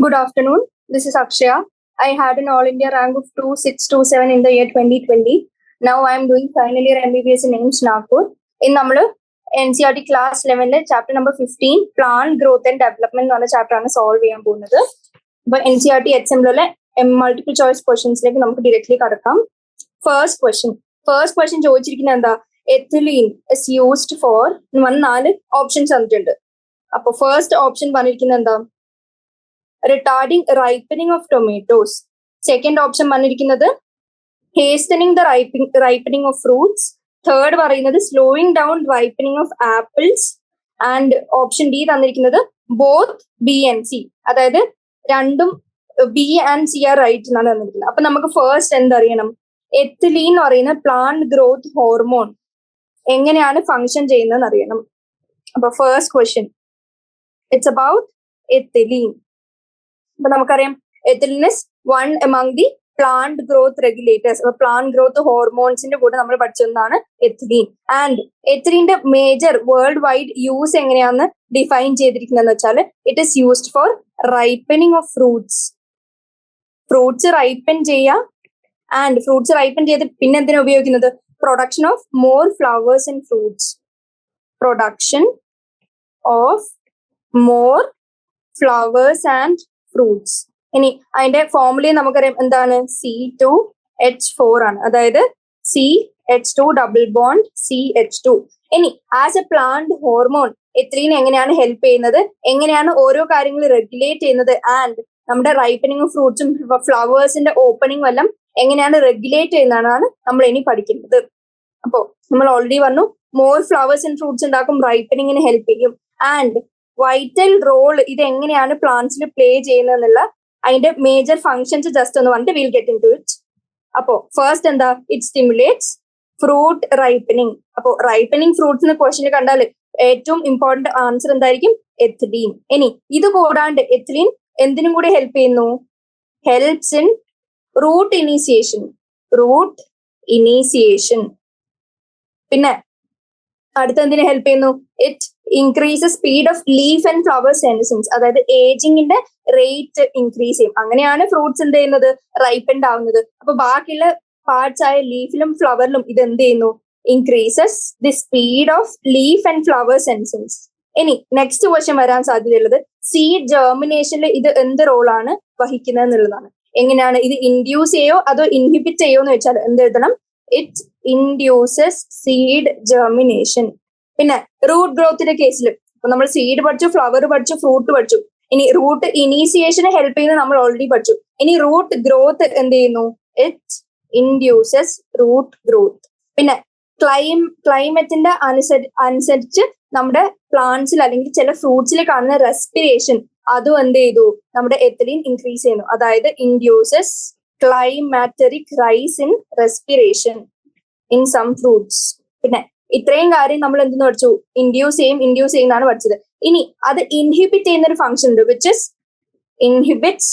Good afternoon. This is Akshaya. I had an All India rank of 2627 in the year 2020. Now I am doing final year MBBS in AIIMS Nagpur. In നമ്മൾ NCERT class 11 chapter number 15 plant growth and development എന്ന് പറഞ്ഞ chapter ആണ് solve ചെയ്യാൻ പോകുന്നത്. അപ്പൊ NCERT HMലെ multiple choice ക്വസ്റ്റ്യൻസിലേക്ക് നമുക്ക് ഡയറക്ട്ലി കടക്കാം. ഫസ്റ്റ് ക്വസ്റ്റ്യൻ ചോദിച്ചിരിക്കുന്നത് എന്താ? Ethylene is used for 4 options തന്നിട്ടുണ്ട്. അപ്പൊ ഫസ്റ്റ് ഓപ്ഷൻ പറഞ്ഞിരിക്കുന്നത് എന്താ? Retarding ripening of tomatoes. Second option പറഞ്ഞിരിക്കുന്നത് hastening the ripening of fruits. Third പറയുന്നത് slowing down ripening of apples. And option D തന്നിരിക്കുന്നത് ബോത്ത് ബി ആൻഡ് സി. അതായത് രണ്ടും B and C are right എന്നാണ് തന്നിരിക്കുന്നത്. അപ്പൊ നമുക്ക് ഫസ്റ്റ് എന്തറിയണം? എഥിലീൻ എന്ന് പറയുന്ന പ്ലാന്റ് ഗ്രോത്ത് ഹോർമോൺ എങ്ങനെയാണ് ഫങ്ഷൻ ചെയ്യുന്നതെന്ന് അറിയണം. അപ്പൊ first question it's about ethylene. അപ്പൊ നമുക്കറിയാം ethylene is one among the plant growth regulators. അപ്പൊ പ്ലാന്റ് ഗ്രോത്ത് ഹോർമോൺസിന്റെ കൂടെ നമ്മൾ പഠിച്ചതാണ് എഥിലീൻ. ആൻഡ് എഥിലീന്റെ മേജർ വേൾഡ് വൈഡ് യൂസ് എങ്ങനെയാന്ന് ഡിഫൈൻ ചെയ്തിരിക്കുന്നതെന്ന് വെച്ചാൽ it is used for ripening of fruits. Fruits ripen ചെയ്യുക. ആൻഡ് ഫ്രൂട്ട്സ് റൈപ്പൻ ചെയ്ത് പിന്നെ എന്തിനാ ഉപയോഗിക്കുന്നത്? Production of more flowers and fruits. Production of more flowers and fruits. ഇനി അതിന്റെ ഫോർമുല നമുക്കറിയാം എന്താണ്? C2H4 ആണ്. അതായത് CH2 ഡബിൾ ബോണ്ട് CH2. ഇനി as A plant hormone ethylene എങ്ങനെയാണ് ഹെൽപ്പ് ചെയ്യുന്നത്, എങ്ങനെയാണ് ഓരോ കാര്യങ്ങൾ റെഗുലേറ്റ് ചെയ്യുന്നത്, ആൻഡ് നമ്മുടെ റൈപ്പനിങ് ഓഫ് ഫ്രൂട്ട്സും ഫ്ലവേഴ്സിന്റെ ഓപ്പണിംഗ് എല്ലാം എങ്ങനെയാണ് റെഗുലേറ്റ് ചെയ്യുന്നതാണ് നമ്മൾ ഇനി പഠിക്കുന്നത്. അപ്പോ നമ്മൾ ഓൾറെഡി പറഞ്ഞു മോർ ഫ്ലവേഴ്സ് ആൻഡ് ഫ്രൂട്ട്സ് ഉണ്ടാക്കും, റൈപ്പനിങ്ങിന് ഹെൽപ്പ് ചെയ്യും. ആൻഡ് വൈറ്റൽ റോൾ ഇത് എങ്ങനെയാണ് പ്ലാന്റ്സിൽ പ്ലേ ചെയ്യുന്നതെന്നുള്ള അതിന്റെ മേജർ ഫങ്ഷൻസ് ജസ്റ്റ് ഒന്ന് പറഞ്ഞിട്ട് will get into it. അപ്പോ ഫസ്റ്റ് എന്താ? It stimulates fruit ripening. അപ്പോ റൈപ്പനിങ് ഫ്രൂട്ട്സ് ക്വസ്റ്റ്യൻ കണ്ടാൽ ഏറ്റവും ഇമ്പോർട്ടന്റ് ആൻസർ എന്തായിരിക്കും? എഥിലീൻ. ഇനി ഇത് കൂടാണ്ട് എഥിലീൻ എന്തിനും കൂടി ഹെൽപ്പ് ചെയ്യുന്നു? Helps in root initiation. പിന്നെ അടുത്ത എന്തിനു ഹെൽപ്പ് ചെയ്യുന്നു? It increases speed of leaf and flower senescence. അതായത് ഏജിങ്ങിന്റെ റേറ്റ് ഇൻക്രീസ് ചെയ്യും. അങ്ങനെയാണ് ഫ്രൂട്ട്സ് എന്ത് ചെയ്യുന്നത്? റൈപ്പൻഡ് ആവുന്നത്. അപ്പൊ ബാക്കിയുള്ള പാർട്സ് ആയ ലീഫിലും ഫ്ലവറിലും ഇത് എന്ത് ചെയ്യുന്നു? Increases the speed of leaf and flower senescence. ഇനി നെക്സ്റ്റ് ക്വസ്റ്റ്യൻ വരാൻ സാധ്യതയുള്ളത് സീഡ് ജെർമിനേഷനിൽ ഇത് എന്ത് റോളാണ് വഹിക്കുന്നത് എന്നുള്ളതാണ്. എങ്ങനെയാണ് ഇത് ഇൻഡ്യൂസ് ചെയ്യോ അതോ ഇൻഹിബിറ്റ് ചെയ്യോ എന്ന് വെച്ചാൽ എന്ത് എഴുതണം? It induces seed germination. പിന്നെ റൂട്ട് ഗ്രോത്തിന്റെ കേസിൽ ഇപ്പൊ നമ്മൾ സീഡ് പഠിച്ചു, ഫ്ലവർ പഠിച്ചു, ഫ്രൂട്ട് പഠിച്ചു. ഇനി റൂട്ട് ഇനീസിയേഷന് ഹെൽപ്പ് ചെയ്യുന്നത് നമ്മൾ ഓൾറെഡി പഠിച്ചു. ഇനി റൂട്ട് ഗ്രോത്ത് എന്ത് ചെയ്യുന്നു? It induces root growth. പിന്നെ ക്ലൈമറ്റിന്റെ അനുസരിച്ച് നമ്മുടെ പ്ലാന്റ്സിൽ അല്ലെങ്കിൽ ചില ഫ്രൂട്ട്സിൽ കാണുന്ന റെസ്പിറേഷൻ അതും എന്ത് ചെയ്തു? നമ്മുടെ എഥിലീൻ ഇൻക്രീസ് ചെയ്യുന്നു. അതായത് induces climacteric rise in respiration in some fruits. പിന്നെ ഇത്രയും കാര്യം നമ്മൾ എന്തെന്ന് പഠിച്ചു? ഇൻഡ്യൂസ് ചെയ്യുന്നതാണ് പഠിച്ചത്. ഇനി അത് ഇൻഹിബിറ്റ് ചെയ്യുന്ന ഒരു ഫംഗ്ഷൻ ഉണ്ട് വിച്ച് ഇസ് ഇൻഹിബിറ്റ്സ്.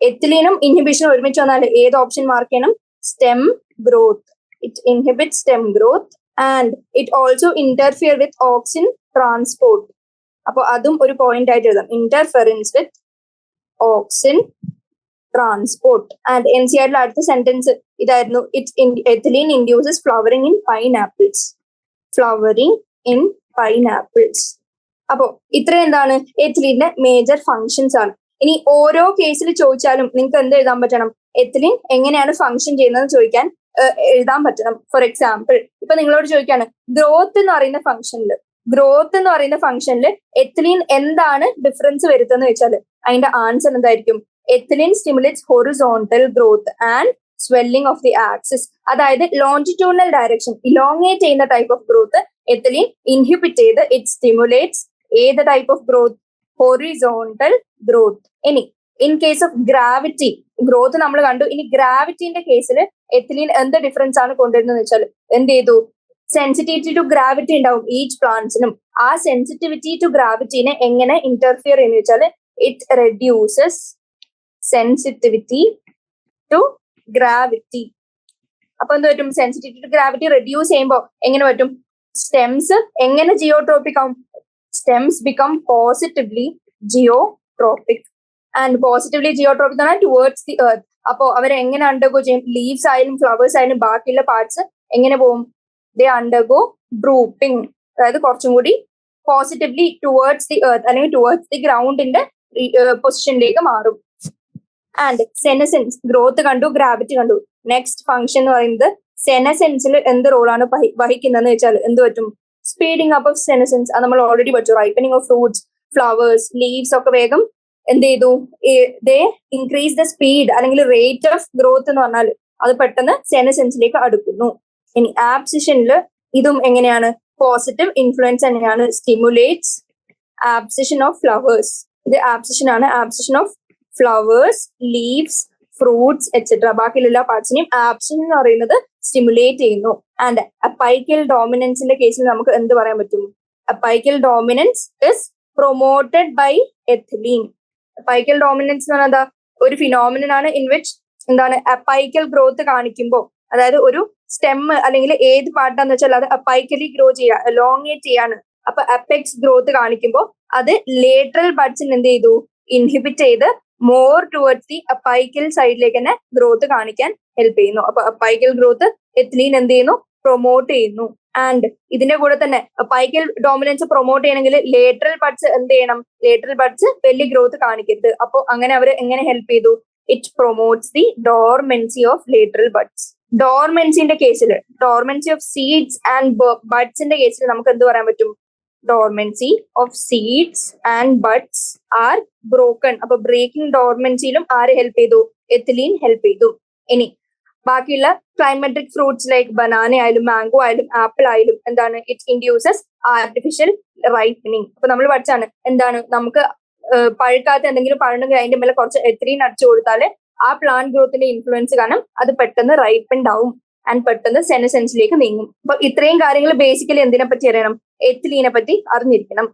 എഥിലീനും ഇൻഹിബിഷനും ഒരുമിച്ച് വന്നാൽ ഏത് ഓപ്ഷൻ മാർക്ക് ചെയ്യണം? Stem growth. It inhibit stem growth and it also interfere with auxin transport. അപ്പൊ അതും ഒരു പോയിന്റ് ആയിട്ട് എഴുതാം. Interference with auxin transport. And NCERT അടുത്ത സെന്റൻസ് ഇതായിരുന്നു. Ethylene induces flowering in pineapples. അപ്പോ ഇത്ര എന്താണ് എഥിലീന്റെ മേജർ ഫങ്ഷൻസ് ആണ്. ഇനി ഓരോ കേസിൽ ചോദിച്ചാലും നിങ്ങൾക്ക് എന്ത് എഴുതാൻ പറ്റണം? എഥിലീൻ എങ്ങനെയാണ് ഫങ്ഷൻ ചെയ്യുന്നത് ചോദിക്കാൻ എഴുതാൻ പറ്റണം. ഫോർ എക്സാമ്പിൾ ഇപ്പൊ നിങ്ങളോട് ചോദിക്കാണ് ഗ്രോത്ത് എന്ന് പറയുന്ന ഫംഗ്ഷനിൽ എഥിലീൻ എന്താണ് ഡിഫറൻസ് വരുത്തുന്നത് വെച്ചാൽ അതിന്റെ ആൻസർ എന്തായിരിക്കും? Ethylene stimulates horizontal growth and swelling of the axis. അതായത് ലോഞ്ചിറ്റ്യൂഡിനൽ ഡയറക്ഷൻ ഇലോങ്ങേറ്റ് ചെയ്യുന്ന type of growth ethylene inhibit ചെയ്ത് ഇറ്റ് സ്റ്റിമുലേറ്റ്സ് ഏത് type of growth? Horizontal growth. ഇനി in case of gravity growth നമ്മൾ കണ്ടു. ഇനി ഗ്രാവിറ്റിന്റെ കേസിൽ എഥിലീൻ എന്ത് ഡിഫറൻസ് ആണ് കൊണ്ടുവരുന്നത് വെച്ചാൽ എന്ത് ചെയ്തു? സെൻസിറ്റിവിറ്റി ടു ഗ്രാവിറ്റി ഉണ്ടാവും ഈച്ച് പ്ലാന്റ്സിനും. ആ സെൻസിറ്റിവിറ്റി ടു ഗ്രാവിറ്റിനെ എങ്ങനെ ഇന്റർഫിയർ ചെയ്യുന്ന വെച്ചാൽ it reduces sensitivity to gravity. അപ്പൊ എന്ത് പറ്റും? സെൻസിറ്റിവിറ്റി ടു ഗ്രാവിറ്റി റെഡ്യൂസ് ചെയ്യുമ്പോൾ എങ്ങനെ പറ്റും? സ്റ്റെംസ് എങ്ങനെ ജിയോട്രോപ്പിക് ആവും? Stems become positively geotropic and positively geotropic എന്ന് പറഞ്ഞാൽ ടുവേർഡ്സ് ദി എർത്ത്. അപ്പോ അവർ എങ്ങനെ അണ്ടർഗോ ചെയ്യും? ലീവ്സ് ആയാലും ഫ്ലവേഴ്സ് ആയാലും ബാക്കിയുള്ള പാർട്സ് എങ്ങനെ പോകും? ദേ അണ്ടർഗോ ഡ്രൂപ്പിംഗ്, അതായത് കുറച്ചും കൂടി പോസിറ്റീവ്ലി ടുവേർഡ്സ് ദി എർത്ത് അല്ലെങ്കിൽ ടുവേർഡ്സ് ദി ഗ്രൗണ്ടിന്റെ പൊസിഷനിലേക്ക് മാറും. ആൻഡ് സെനസെൻസ് ഗ്രോത്ത് കണ്ടു, ഗ്രാവിറ്റി കണ്ടു. നെക്സ്റ്റ് ഫംഗ്ഷൻ എന്ന് പറയുന്നത് സെനസെൻസിൽ എന്ത് റോളാണ് വഹിക്കുന്നതെന്ന് വെച്ചാൽ എന്ത് പറ്റും? Speeding up of senescence. അത് നമ്മൾ ഓൾറെഡി പഠിച്ചു. Ripening of fruits, flowers, leaves ഒക്കെ വേഗം എന്ത് ചെയ്തു? ദേ ഇൻക്രീസ് ദ സ്പീഡ് അല്ലെങ്കിൽ റേറ്റ് ഓഫ് ഗ്രോത്ത് എന്ന് പറഞ്ഞാൽ അത് പെട്ടെന്ന് സെനസെൻസിലേക്ക് അടുക്കുന്നു. ഇനി ആബ്സിഷനിൽ ഇതും എങ്ങനെയാണ്? പോസിറ്റീവ് ഇൻഫ്ലുവൻസ് തന്നെയാണ്. Stimulates abscission of flowers. ഇത് ആബ്സിഷൻ ആണ്. Abscission of flowers, leaves, fruits etcetera ബാക്കിയുള്ള എല്ലാ പാർട്സിനെയും ആബ്സിഷൻ എന്ന് പറയുന്നത് സ്റ്റിമുലേറ്റ് ചെയ്യുന്നു. ആൻഡ് അപ്പൈക്കൽ ഡോമിനൻസിന്റെ കേസിൽ നമുക്ക് എന്ത് പറയാൻ പറ്റും? Apical dominance is promoted by ethylene. Apical dominance എന്ന് പറഞ്ഞാൽ എന്താ? ഒരു ഫിനോമിനൻ ആണ് ഇൻ വിച്ച് എന്താണ് അപ്പൈക്കൽ ഗ്രോത്ത് കാണിക്കുമ്പോൾ, അതായത് ഒരു സ്റ്റെം അല്ലെങ്കിൽ ഏത് പാർട്ടാന്ന് വെച്ചാൽ അത് അപ്പൈക്കലി ഗ്രോ ചെയ്യാ, എലോങ്ങേറ്റ് ചെയ്യാണ്. അപ്പൊ അപ്പെക്സ് ഗ്രോത്ത് കാണിക്കുമ്പോൾ അത് ലേറ്ററൽ ബഡ്സിന് എന്ത് ചെയ്തു? ഇൻഹിബിറ്റ് ചെയ്ത് മോർ ടുവേർഡ്സ് ദി അപ്പൈക്കൽ സൈഡിലേക്ക് തന്നെ ഗ്രോത്ത് കാണിക്കാൻ ഹെൽപ്പ് ചെയ്യുന്നു. അപ്പൊ അപ്പൈക്കൽ ഗ്രോത്ത് എഥിലീൻ എന്ത് ചെയ്യുന്നു? പ്രൊമോട്ട് ചെയ്യുന്നു. ആൻഡ് ഇതിന്റെ കൂടെ തന്നെ അപ്പൈക്കൽ ഡോമിനൻസ് പ്രൊമോട്ട് ചെയ്യണമെങ്കിൽ ലേറ്ററൽ ബഡ്സ് എന്ത് ചെയ്യണം? ലേറ്ററൽ ബഡ്സ് വലിയ ഗ്രോത്ത് കാണിക്കരുത്. അപ്പോൾ അങ്ങനെ അവർ എങ്ങനെ ഹെൽപ്പ് ചെയ്തു? It promotes the dormancy of lateral buds. ഡോർമെൻസിന്റെ കേസിൽ, ഡോർമെൻസി ഓഫ് സീഡ്സ് ആൻഡ് ബഡ്സിന്റെ കേസിൽ നമുക്ക് എന്ത് പറയാൻ പറ്റും? Dormancy of seeds and buds are broken. അപ്പൊ ബ്രേക്കിംഗ് ഡോർമെൻസിയിലും ആര് ഹെൽപ്പ് ചെയ്തു? എഥിലീൻ ഹെൽപ്പ് ചെയ്തു. ഇനി ബാക്കിയുള്ള ക്ലൈമാറ്റിക് ഫ്രൂട്ട്സ് ലൈക്ക് ബനാന ആയാലും മാംഗോ ആയാലും ആപ്പിൾ ആയാലും എന്താണ്? It induces artificial ripening. അപ്പൊ നമ്മൾ പഠിച്ചാണ് എന്താണ്? നമുക്ക് പഴുക്കാത്ത എന്തെങ്കിലും പഴുണ്ടെങ്കിൽ അതിന്റെ മേലെ കുറച്ച് എഥിലീൻ അടിച്ചു കൊടുത്താല് ആ പ്ലാന്റ് ഗ്രോത്തിന്റെ ഇൻഫ്ലുവൻസ് കാരണം അത് പെട്ടെന്ന് റൈപ്പൻഡ് ആവും ആൻഡ് പെട്ടെന്ന് സെനസെൻസിലേക്ക് നീങ്ങും. അപ്പൊ ഇത്രയും കാര്യങ്ങൾ ബേസിക്കലി എന്തിനെ പറ്റി അറിയണം? എഥിലീനെ പറ്റി അറിഞ്ഞിരിക്കണം.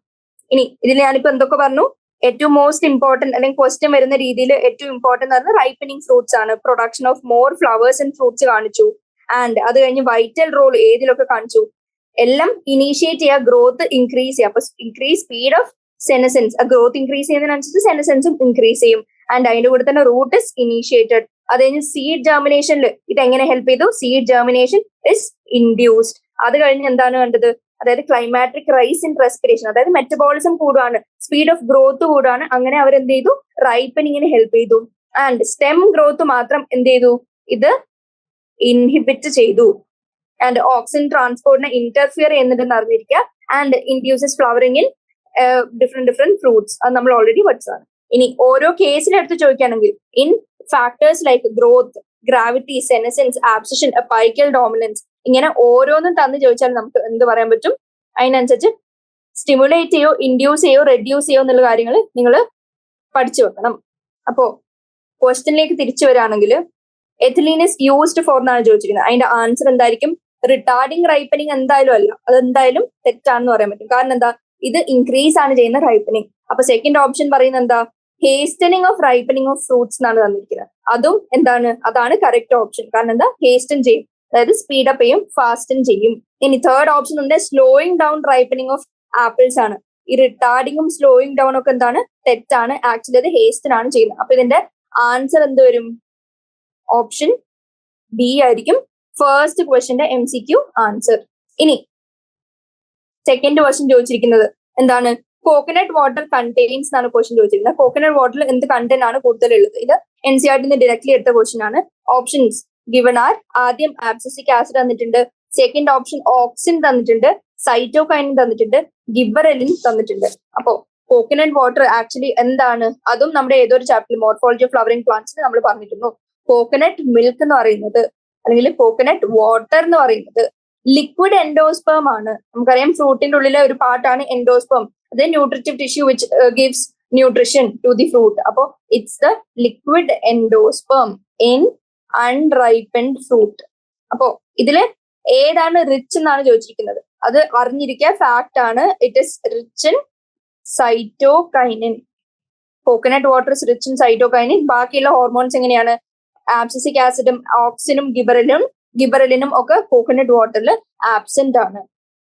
ഇനി ഇതിൽ ഞാനിപ്പോ എന്തൊക്കെ പറഞ്ഞു? ഏറ്റവും മോസ്റ്റ് ഇമ്പോർട്ടന്റ് അല്ലെങ്കിൽ ക്വസ്റ്റ്യൻ വരുന്ന രീതിയിൽ ഏറ്റവും ഇമ്പോർട്ടന്റ് പറഞ്ഞാൽ റൈപ്പനിങ് ഫ്രൂട്ട്സ് ആണ്. Production of more flowers and fruits കാണിച്ചു. ആൻഡ് അത് കഴിഞ്ഞ് വൈറ്റൽ റോൾ ഏതിലൊക്കെ കാണിച്ചു? എല്ലാം ഇനീഷ്യേറ്റ് ചെയ്യുക, ഗ്രോത്ത് ഇൻക്രീസ് ചെയ്യുക. അപ്പൊ ഇൻക്രീസ് സ്പീഡ് ഓഫ് സെനസെൻസ്, ആ ഗ്രോത്ത് ഇൻക്രീസ് ചെയ്യുന്നതിനനുസരിച്ച് സെനസെൻസും ഇൻക്രീസ് ചെയ്യും. ആൻഡ് അതിന്റെ കൂടെ തന്നെ റൂട്ട് ഇസ് ഇനീഷ്യേറ്റഡ്. അത് കഴിഞ്ഞ് സീഡ് ജെർമിനേഷനിൽ ഇത് എങ്ങനെ ഹെൽപ്പ് ചെയ്തു? Seed germination is induced. അത് കഴിഞ്ഞ് എന്താണ് കണ്ടത്? അതായത് ക്ലൈമാറ്റിക് റൈസ് ഇൻ റെസ്പിറേഷൻ, അതായത് മെറ്റബോളിസം കൂടുകയാണ്, സ്പീഡ് ഓഫ് ഗ്രോത്ത് കൂടുകയാണ്. അങ്ങനെ അവർ എന്ത് ചെയ്തു? റൈപ്പനിങ്ങിന് ഹെൽപ്പ് ചെയ്തു. ആൻഡ് സ്റ്റെം ഗ്രോത്ത് മാത്രം എന്ത് ചെയ്തു? ഇത് ഇൻഹിബിറ്റ് ചെയ്തു. ആൻഡ് ഓക്സിജൻ ട്രാൻസ്പോർട്ടിനെ ഇന്റർഫിയർ ചെയ്യുന്നുണ്ടെന്ന് അറിഞ്ഞിരിക്കുക. And induces flowering in different fruits. അത് നമ്മൾ ഓൾറെഡി പഠിച്ചതാണ്. ഇനി ഓരോ കേസിലെടുത്ത് ചോദിക്കുകയാണെങ്കിൽ in factors like growth, gravity, senescence, abscission, apical dominance, ഇങ്ങനെ ഓരോന്നും തന്നു ചോദിച്ചാൽ നമുക്ക് എന്ത് പറയാൻ പറ്റും? അതിനനുസരിച്ച് സ്റ്റിമുലേറ്റ് ചെയ്യോ, ഇൻഡ്യൂസ് ചെയ്യോ, റെഡ്യൂസ് ചെയ്യോ എന്നുള്ള കാര്യങ്ങൾ നിങ്ങൾ പഠിച്ചു വെക്കണം. അപ്പോ ക്വസ്റ്റ്യനിലേക്ക് തിരിച്ചു വരികയാണെങ്കിൽ എഥിലീൻ ഇസ് യൂസ്ഡ് ഫോർ എന്നാണ് ചോദിച്ചിരിക്കുന്നത്. അതിന്റെ ആൻസർ എന്തായിരിക്കും? റിട്ടാർഡിങ് റൈപ്പനിങ് എന്തായാലും അല്ല, അതെന്തായാലും തെറ്റാണെന്ന് പറയാൻ പറ്റും. കാരണം എന്താ? ഇത് ഇൻക്രീസ് ആണ് ചെയ്യുന്ന റൈപ്പനിങ്. അപ്പൊ സെക്കൻഡ് ഓപ്ഷൻ പറയുന്നത് എന്താ? ഹേസ്റ്റനിങ് ഓഫ് റൈപ്പനിങ് ഓഫ് ഫ്രൂട്ട്സ് എന്നാണ് തന്നിരിക്കുന്നത്. അതും എന്താണ്? അതാണ് കറക്റ്റ് ഓപ്ഷൻ. കാരണം എന്താ? ഹേസ്റ്റൻ ചെയ്യും, അതായത് സ്പീഡപ്പ് ചെയ്യും, ഫാസ്റ്റൻ ചെയ്യും. ഇനി തേർഡ് ഓപ്ഷൻ ഉണ്ട് slowing down ripening of apples ആണ്. ഈ റിട്ടാർഡിങ്ങും സ്ലോയിങ് ഡൗൺ ഒക്കെ എന്താണ്? തെറ്റാണ്. ആക്ച്വലി അത് ഹേസ്റ്റൻ ആണ് ചെയ്യുന്നത്. അപ്പൊ ഇതിന്റെ ആൻസർ എന്ത് വരും? ഓപ്ഷൻ ബി ആയിരിക്കും ഫസ്റ്റ് ക്വസ്റ്റ്യന്റെ MCQ ആൻസർ. ഇനി സെക്കൻഡ് ക്വസ്റ്റ്യൻ ചോദിച്ചിരിക്കുന്നത് എന്താണ്? കോക്കനട്ട് വാട്ടർ കണ്ടെയ്ൻസ് എന്നാണ് ക്വസ്റ്റ്യൻ ചോദിച്ചിരിക്കുന്നത്. കോക്കനട്ട് വാട്ടറിൽ എന്ത് കണ്ടന്റ് ആണ് കൂടുതലുള്ളത്? ഇത് NCERT ഡയറക്ട്ലി എടുത്ത ക്വസ്റ്റ്യൻ ആണ്. ഓപ്ഷൻസ് ഗിവൺ ആർ: ആദ്യം ആബ്സിസിക് ആസിഡ് തന്നിട്ടുണ്ട്, സെക്കൻഡ് ഓപ്ഷൻ ഓക്സിൻ തന്നിട്ടുണ്ട്, സൈറ്റോകൈനിൻ തന്നിട്ടുണ്ട്, ഗിബറലിൻ തന്നിട്ടുണ്ട്. അപ്പോ കോക്കനട്ട് വാട്ടർ ആക്ച്വലി എന്താണ്? അതും നമ്മുടെ ഏതൊരു ചാപ്റ്ററിൽ മോർഫോളജി ഓഫ് ഫ്ലവറിംഗ് പ്ലാന്റ്സിൽ നമ്മൾ പറഞ്ഞിരുന്നു. കോക്കനട്ട് മിൽക്ക് എന്ന് പറയുന്നത് അല്ലെങ്കിൽ കോക്കനട്ട് വാട്ടർ എന്ന് പറയുന്നത് ലിക്വിഡ് എൻഡോസ്പേം ആണ്. നമുക്കറിയാം ഫ്രൂട്ടിന്റെ ഉള്ളിലെ ഒരു പാർട്ടാണ് എൻഡോസ്പേം. അത് nutritive tissue which gives nutrition to the fruit. അപ്പോ it's the liquid endosperm in unripened fruit. അപ്പോ ഇതില് ഏതാണ് റിച്ച് എന്നാണ് ചോദിച്ചിരിക്കുന്നത്. അത് അറിഞ്ഞിരിക്കുക, ഫാക്ട് ആണ്. It is rich in cytokinin. Coconut water is rich in cytokinin. ബാക്കിയുള്ള ഹോർമോൺസ് എങ്ങനെയാണ്? ആബ്സിസിക് ആസിഡും ഓക്സിനും ഗിബറലിനും ഒക്കെ കോക്കനട്ട് വാട്ടറിൽ ആബ്സെന്റ് ആണ്.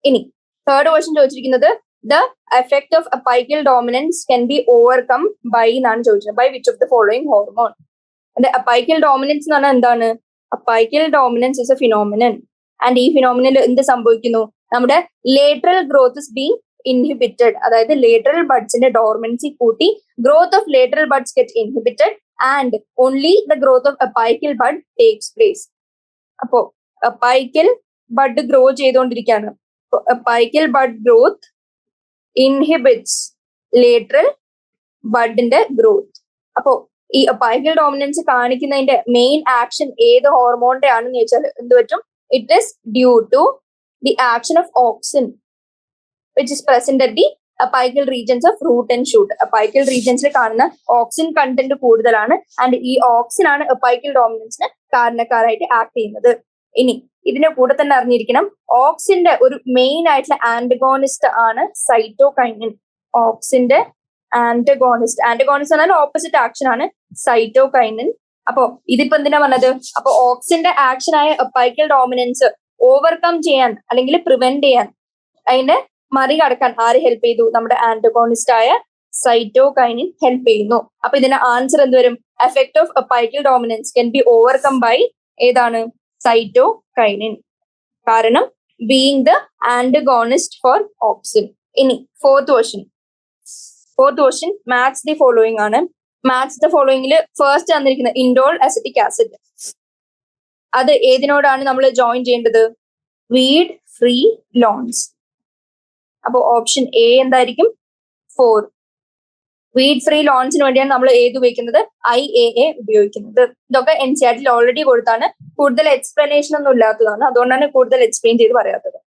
ഇനി തേർഡ് ക്വസ്റ്റ്യൻ ചോദിച്ചിരിക്കുന്നത് the effect of apical dominance can be overcome by എന്നാണ് ചോദിച്ചത്. By which of the following hormone? The apical dominance എന്ന് പറഞ്ഞാൽ എന്താണ്? Apical dominance is a phenomenon. And ഈ ഫിനോമിനൽ എന്ത് സംഭവിക്കുന്നു? നമ്മുടെ lateral growth is being inhibited. അതായത് ലേറ്ററൽ ബഡ്സിന്റെ ഡോർമൻസി കൂട്ടി growth of lateral buds get inhibited and only the growth of apical bud takes place. അപ്പോ അപ്പൈക്കൽ ബഡ് ഗ്രോ ചെയ്തുകൊണ്ടിരിക്കുകയാണ്. Apical bud growth inhibits lateral ബഡിന്റെ growth. അപ്പോ ഈ apical dominance കാണിക്കുന്നതിന്റെ main action ഏത് ഹോർമോണിന്റെ ആണെന്ന് ചോദിച്ചാൽ എന്ത് പറ്റും? It is due to the action of auxin, which is present at the apical regions of root and shoot. Apical regions le കാണുന്ന auxin content കൂടുതലാണ് and ഈ auxin ആണ് apical dominance ന് കാരണക്കാരായിട്ട് ആക്ട് ചെയ്യുന്നത്. ഇനി ഇതിന്റെ കൂടെ തന്നെ അറിഞ്ഞിരിക്കണം, ഓക്സിന്റെ ഒരു മെയിൻ ആയിട്ടുള്ള ആന്റഗോണിസ്റ്റ് ആണ് സൈറ്റോകൈനിൻ. ഓക്സിന്റെ ആന്റഗോണിസ്റ്റ് എന്നാൽ ഓപ്പോസിറ്റ് ആക്ഷൻ ആണ് സൈറ്റോകൈനിൻ. അപ്പോ ഇതിപ്പോ എന്തിനാ പറഞ്ഞത്? അപ്പൊ ഓക്സിന്റെ ആക്ഷൻ ആയ അപ്പൈക്കൽ ഡോമിനൻസ് ഓവർകം ചെയ്യാൻ അല്ലെങ്കിൽ പ്രിവെന്റ് ചെയ്യാൻ, അതിനെ മറികടക്കാൻ ആര് ഹെൽപ്പ് ചെയ്തു? നമ്മുടെ ആന്റഗോണിസ്റ്റ് ആയ സൈറ്റോകൈനിൻ ഹെൽപ്പ് ചെയ്യുന്നു. അപ്പൊ ഇതിന്റെ ആൻസർ എന്ത് വരും? Effect of apical dominance can be overcome by ഏതാണ്? സൈറ്റോകൈനിൻ. കാരണം being the antagonist for auxin. ഇനി fourth question match the following ആണ്. മാച്ച് ദ ഫോളോയിങ്ങിൽ ഫസ്റ്റ് തന്നിരിക്കുന്ന ഇൻഡോൾ അസറ്റിക് ആസിഡ്, അത് ഏതിനോടാണ് നമ്മൾ ജോയിൻ ചെയ്യേണ്ടത്? Weed free lawns. അപ്പൊ ഓപ്ഷൻ എ എന്തായിരിക്കും? 4. വീഡ് ഫ്രീ ലോൺസിന് വേണ്ടിയാണ് നമ്മൾ ഏത് ഉപയോഗിക്കുന്നത്? IAA ഉപയോഗിക്കുന്നത്. ഇതൊക്കെ NCERT ഓൾറെഡി കൊടുത്താണ്, കൂടുതൽ എക്സ്പ്ലനേഷൻ ഒന്നും ഇല്ലാത്തതാണ്, അതുകൊണ്ടാണ് കൂടുതൽ എക്സ്പ്ലെയിൻ ചെയ്ത് പറയാത്തത്.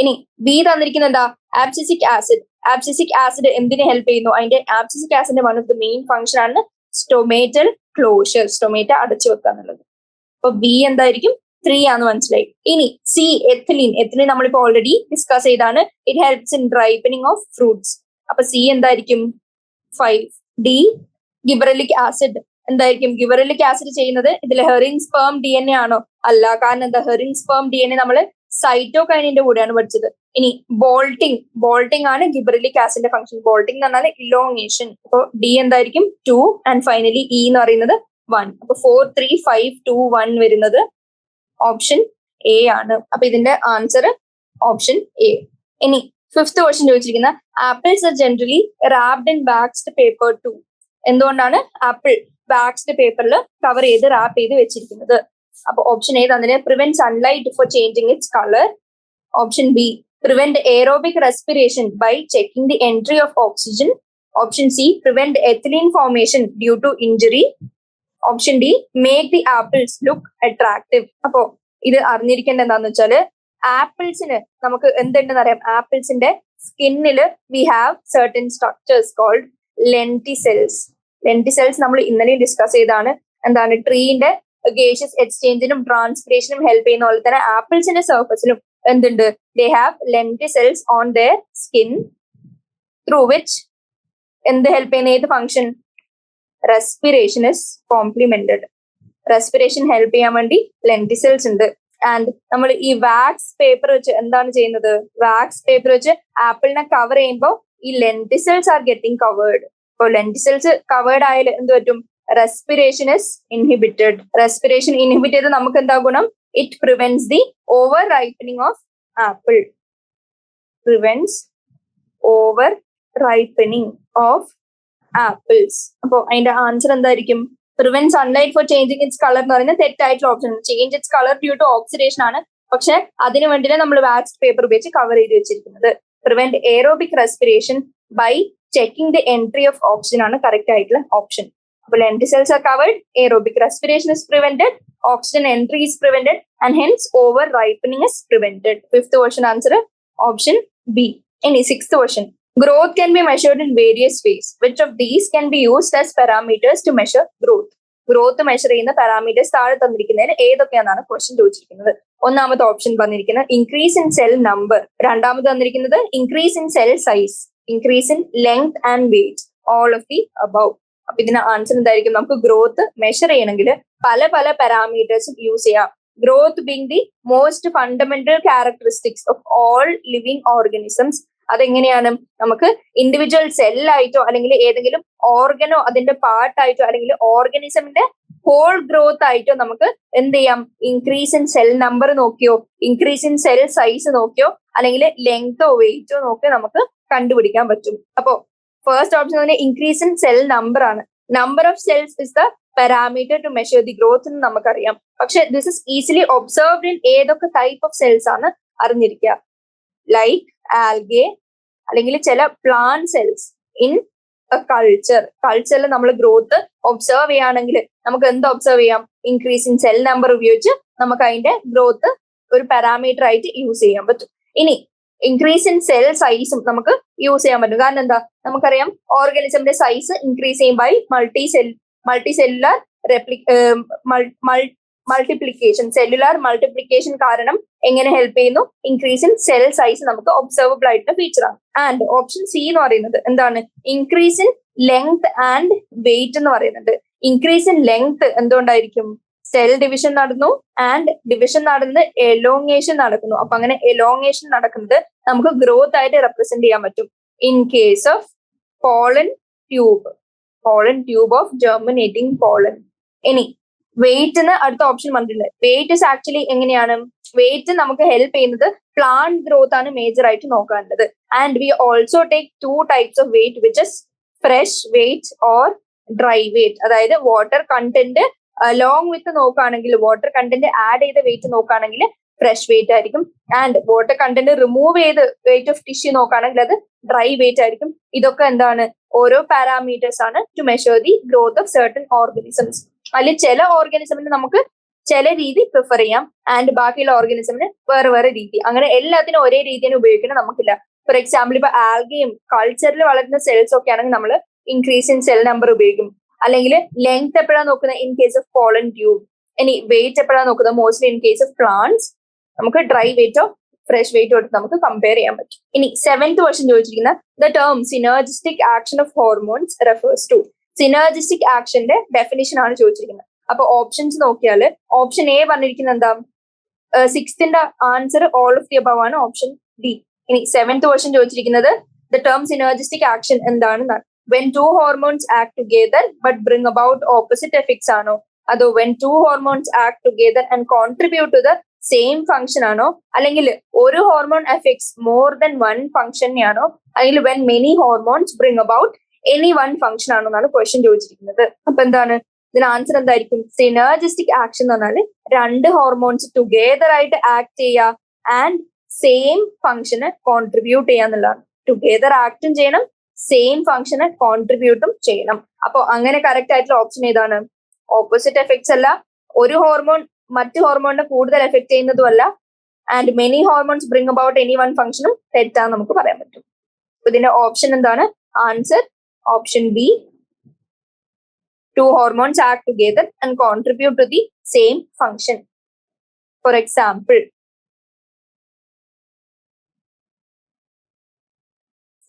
ഇനി ബി തന്നിരിക്കുന്നത് എന്താ? Abscisic acid. ആബ്സിസിക് ആസിഡ് എന്തിനെ ഹെൽപ്പ് ചെയ്യുന്നു? അതിന്റെ ആബ്സിസിക് ആസിഡിന്റെ one of the main function ആണ് സ്റ്റൊമേറ്റൽ ക്ലോഷർ, സ്റ്റൊമേറ്റ അടച്ചു വെക്കുക എന്നുള്ളത്. അപ്പൊ ബി എന്തായിരിക്കും? 3 ആന്ന് മനസ്സിലായി. ഇനി സി എഥിലീൻ. എഥിലീൻ നമ്മളിപ്പോ ഓൾറെഡി ഡിസ്കസ് ചെയ്താണ്. It helps in ripening of fruits. അപ്പൊ സി എന്തായിരിക്കും? 5. ഡി ഗിബറലിക് ആസിഡ് എന്തായിരിക്കും? ഗിബറലിക് ആസിഡ് ചെയ്യുന്നത് ഇതിൽ ഹെറിൻ സ്പേം DNA ആണോ? അല്ല. കാരണം എന്താ? ഹെറിൻ സ്പേം DNA നമ്മൾ സൈറ്റോകൈനിന്റെ കൂടെയാണ് പഠിച്ചത്. ഇനി ബോൾട്ടിംഗ് ആണ് ഗിബറലിക് ആസിഡിന്റെ ഫംഗ്ഷൻ. ബോൾട്ടിംഗ് എന്ന് പറഞ്ഞാൽ ഇലോങ്ങേഷൻ. അപ്പൊ ഡി എന്തായിരിക്കും? 2 ആൻഡ് ഫൈനലി ഇ എന്ന് പറയുന്നത് 1. അപ്പൊ 4, 3, 5, 2, 1 വരുന്നത് ഓപ്ഷൻ എ ആണ്. അപ്പൊ ഇതിന്റെ ആൻസർ ഓപ്ഷൻ എ. ഇനി ഫിഫ്ത് ക്വസ്റ്റ്യൻ ചോദിച്ചിരിക്കുന്ന apples are generally wrapped in waxed paper to. എന്തുകൊണ്ടാണ് ആപ്പിൾ വാക്സ്ഡ് പേപ്പറിൽ കവർ ചെയ്ത് റാപ്പ് ചെയ്ത് വെച്ചിരിക്കുന്നത്? അപ്പൊ ഓപ്ഷൻ എ തന്നെ prevent sunlight for changing its colour. Option B prevent aerobic respiration by checking the entry of oxygen. Option C prevent ethylene formation due to injury. Option D make the apples look attractive. അപ്പോ ഇത് അറിഞ്ഞിരിക്കേണ്ട എന്താന്ന് വെച്ചാല്, ആപ്പിൾസിന് നമുക്ക് എന്തുണ്ടെന്ന് അറിയാം? ആപ്പിൾസിന്റെ സ്കിന്നിൽ we have certain structures called lenticels. Lenticels നമ്മൾ ഇന്നലെ ഡിസ്കസ് ചെയ്താണ്. എന്താണ്? ട്രീന്റെ ഗേഷ്യസ് എക്സ്ചേഞ്ചിനും ട്രാൻസ്പിറേഷനും ഹെൽപ്പ് ചെയ്യുന്ന പോലെ തന്നെ ആപ്പിൾസിന്റെ സർഫസിലും എന്തുണ്ട്? They have lenticels on their skin through which എന്ത് ഹെൽപ്പ് ചെയ്യുന്ന ഏത് function? Respiration is complemented. Respiration help ചെയ്യാൻ വേണ്ടി ലെന്റിസെൽസ് ഉണ്ട്. ആൻഡ് നമ്മൾ ഈ വാക്സ് പേപ്പർ വെച്ച് എന്താണ് ചെയ്യുന്നത്? വാക്സ് പേപ്പർ വെച്ച് ആപ്പിളിനെ കവർ ചെയ്യുമ്പോൾ ഈ ലെന്റിസെൽസ് ആർ ഗെറ്റിംഗ് കവേർഡ്. അപ്പോൾ ലെന്റിസെൽസ് കവേർഡ് ആയാൽ എന്ത് പറ്റും? Respiration is inhibited. Respiration inhibit ചെയ്ത് നമുക്ക് എന്താ ഗുണം? It prevents the over ripening of apple. Prevents over ripening of apples. അപ്പൊ അതിന്റെ ആൻസർ എന്തായിരിക്കും? Prevent sunlight for changing its colour എന്ന് പറയുന്നത് തെറ്റായിട്ടുള്ള option. Change its colour due to oxidation ആണ്, പക്ഷെ അതിനു വേണ്ടിയാണ് നമ്മൾ വാക്സ്ഡ് പേപ്പർ ഉപയോഗിച്ച് കവർ ചെയ്ത് വെച്ചിരിക്കുന്നത്. Prevent aerobic respiration by checking the entry of oxygen ആണ് കറക്റ്റ് ആയിട്ടുള്ള ഓപ്ഷൻ. അപ്പോൾ lenticels are covered, aerobic respiration is prevented, oxygen entry is prevented, and hence over ripening is prevented. Fifth question answer option B. Any sixth question. Growth can be measured in various ways. Which of these can be used as parameters to measure growth? Growth measure ചെയ്യുന്ന parameters താഴെ തന്നിരിക്കുന്നതിന് ഏതൊക്കെയാണെന്നാണ് question ചോദിച്ചിരിക്കുന്നത്. ഒന്നാമത്തെ option വന്നിരിക്കുന്നത് increase in cell number. രണ്ടാമത് തന്നിരിക്കുന്നത് increase in cell size, increase in length and weight, all of the above. അപ്പൊ ഇതിന് answer എന്തായിരിക്കും? നമുക്ക് ഗ്രോത്ത് മെഷർ ചെയ്യണമെങ്കിൽ പല പല പാരാമീറ്റേഴ്സും യൂസ് ചെയ്യാം. Growth being the most fundamental characteristics of all living organisms അതെങ്ങനെയാണ്? നമുക്ക് ഇൻഡിവിജ്വൽ സെല്ലായിട്ടോ അല്ലെങ്കിൽ ഏതെങ്കിലും ഓർഗനോ അതിന്റെ പാർട്ടായിട്ടോ അല്ലെങ്കിൽ ഓർഗനിസമിന്റെ ഹോൾ ഗ്രോത്ത് ആയിട്ടോ നമുക്ക് എന്ത് ചെയ്യാം? ഇൻക്രീസ് ഇൻ സെൽ നമ്പർ നോക്കിയോ, ഇൻക്രീസ് ഇൻ സെൽ സൈസ് നോക്കിയോ, അല്ലെങ്കിൽ ലെങ്തോ വെയിറ്റോ നോക്കി നമുക്ക് കണ്ടുപിടിക്കാൻ പറ്റും. അപ്പോ ഫസ്റ്റ് ഓപ്ഷൻ തന്നെ ഇൻക്രീസ് ഇൻ സെൽ നമ്പർ ആണ്. Number of cells is the parameter to measure the growth എന്ന് നമുക്കറിയാം. പക്ഷെ this is easily observed in ഏതൊക്കെ ടൈപ്പ് ഓഫ് സെൽസ് ആണ് അറിഞ്ഞിരിക്കുക. ലൈക്ക് ആൽഗെ അല്ലെങ്കിൽ ചില പ്ലാന്റ് സെൽസ് ഇൻ കൾച്ചറിൽ നമ്മൾ ഗ്രോത്ത് ഒബ്സർവ് ചെയ്യുകയാണെങ്കിൽ നമുക്ക് എന്ത് ഒബ്സർവ് ചെയ്യാം? ഇൻക്രീസ് ഇൻ സെൽ നമ്പർ ഉപയോഗിച്ച് നമുക്ക് അതിന്റെ ഗ്രോത്ത് ഒരു പാരാമീറ്റർ ആയിട്ട് യൂസ് ചെയ്യാൻ പറ്റും. ഇനി ഇൻക്രീസ് ഇൻ സെൽ സൈസും നമുക്ക് യൂസ് ചെയ്യാൻ പറ്റും. കാരണം എന്താ? നമുക്കറിയാം ഓർഗാനിസമിന്റെ സൈസ് ഇൻക്രീസ് ചെയ്യും by multicellular multiplication. Cellular multiplication കാരണം എങ്ങനെ ഹെൽപ്പ് ചെയ്യുന്നു? ഇൻക്രീസ് ഇൻ സെൽ സൈസ് നമുക്ക് ഒബ്സർവബിൾ ആയിട്ടുള്ള ഫീച്ചറാണ്. ആൻഡ് ഓപ്ഷൻ സി എന്ന് പറയുന്നത് എന്താണ്? Increase in length and weight എന്ന് പറയുന്നുണ്ട്. ഇൻക്രീസ് ഇൻ ലെങ്ത് എന്തുകൊണ്ടായിരിക്കും? സെൽ ഡിവിഷൻ നടന്നു ആൻഡ് ഡിവിഷൻ നടന്ന് എലോങ്ങേഷൻ നടക്കുന്നു. അപ്പൊ അങ്ങനെ എലോങ്ങേഷൻ നടക്കുന്നത് നമുക്ക് ഗ്രോത്ത് ആയിട്ട് റെപ്രസെന്റ് ചെയ്യാൻ പറ്റും. In case of pollen tube of germinating pollen. ഇനി വെയിറ്റിന് അടുത്ത ഓപ്ഷൻ വന്നിട്ടുണ്ട്. വെയിറ്റ് ഇസ് ആക്ച്വലി എങ്ങനെയാണ്? വെയിറ്റ് നമുക്ക് ഹെൽപ്പ് ചെയ്യുന്നത് പ്ലാന്റ് ഗ്രോത്ത് ആണ് മേജർ ആയിട്ട് നോക്കേണ്ടത്. And we also take 2 types of weight which is fresh weight or dry weight. അതായത് വാട്ടർ കണ്ടന്റ് ലോങ് വിത്ത് നോക്കുകയാണെങ്കിൽ, വാട്ടർ കണ്ടന്റ് ആഡ് ചെയ്ത വെയിറ്റ് നോക്കുകയാണെങ്കിൽ ഫ്രഷ് വെയിറ്റ് ആയിരിക്കും. ആൻഡ് വാട്ടർ കണ്ടന്റ് റിമൂവ് ചെയ്ത് weight of tissue നോക്കുകയാണെങ്കിൽ അത് dry wait ആയിരിക്കും. ഇതൊക്കെ എന്താണ്? ഓരോ പാരാമീറ്റേഴ്സ് ആണ് to measure the growth of certain organisms. അതിൽ ചില ഓർഗാനിസമിന് നമുക്ക് ചില രീതി പ്രിഫർ ചെയ്യാം ആൻഡ് ബാക്കിയുള്ള ഓർഗാനിസമിന് വേറെ രീതി. അങ്ങനെ എല്ലാത്തിനും ഒരേ രീതിയാണ് ഉപയോഗിക്കണം നമുക്കില്ല. ഫോർ എക്സാമ്പിൾ ഇപ്പൊ ആൽഗയും കൾച്ചറിൽ വളരുന്ന സെൽസ് ഒക്കെ ആണെങ്കിൽ നമ്മൾ ഇൻക്രീസ് ഇൻ സെൽ നമ്പർ ഉപയോഗിക്കും. അല്ലെങ്കിൽ ലെങ്ത് എപ്പോഴാണ് നോക്കുന്നത്? In case of pollen tube. ഇനി വെയിറ്റ് എപ്പോഴാണ് നോക്കുന്നത്? Mostly in case of plants നമുക്ക് ഡ്രൈ വെയിറ്റോ ഫ്രഷ് വെയിറ്റോ എടുത്ത് നമുക്ക് കമ്പയർ ചെയ്യാൻ പറ്റും. ഇനി 7th ക്വസ്റ്റ്യൻ ചോദിച്ചിരിക്കുന്ന the term synergistic action of hormones refers to. Synergistic ആക്ഷന്റെ ഡെഫിനിഷൻ ആണ് ചോദിച്ചിരിക്കുന്നത്. അപ്പൊ ഓപ്ഷൻസ് നോക്കിയാൽ ഓപ്ഷൻ എ പറഞ്ഞിരിക്കുന്നത് എന്താ? 6th answer all of the above ആണ് ഓപ്ഷൻ ഡി. ഇനി 7th ക്വസ്റ്റ്യൻ ചോദിച്ചിരിക്കുന്നത് ദ ടേം സിനർജിസ്റ്റിക് ആക്ഷൻ എന്താണെന്നാണ്. when 2 hormones act together but bring about opposite effects ആണോ? അതോ when 2 hormones act together and contribute to the same function ആണോ? അല്ലെങ്കിൽ ഒരു hormone effects more than 1 ഫംഗ്ഷനെയാണോ? അല്ലെങ്കിൽ when many hormones bring about any one function ആണോ എന്നാണ് question ചോദിച്ചിരിക്കുന്നത്. അപ്പൊ എന്താണ് ഇതിന് ആൻസർ? എന്തായിരിക്കും? സിനർജിസ്റ്റിക് ആക്ഷൻ എന്ന് പറഞ്ഞാൽ 2 ഹോർമോൺസ് ടുഗെദർ ആയിട്ട് ആക്ട് ചെയ്യുക ആൻഡ് സെയിം ഫംഗ്ഷന് കോൺട്രിബ്യൂട്ട് ചെയ്യാന്നുള്ളതാണ്. ടുഗെദർ ആക്ടും ചെയ്യണം, സെയിം ഫംഗ്ഷന് കോൺട്രിബ്യൂട്ടും ചെയ്യണം. അപ്പൊ അങ്ങനെ കറക്റ്റ് ആയിട്ടുള്ള ഓപ്ഷൻ ഏതാണ്? ഓപ്പോസിറ്റ് എഫക്ട്സ് അല്ല, ഒരു ഹോർമോൺ മറ്റു ഹോർമോണിനെ കൂടുതൽ എഫക്ട് ചെയ്യുന്നതും അല്ല, and many hormones bring about any one ഫംഗ്ഷനും തെറ്റാന്ന് നമുക്ക് പറയാൻ പറ്റും. ഇതിന്റെ ഓപ്ഷൻ എന്താണ്? Answer option B. 2 hormones act together and contribute to the same function. For example,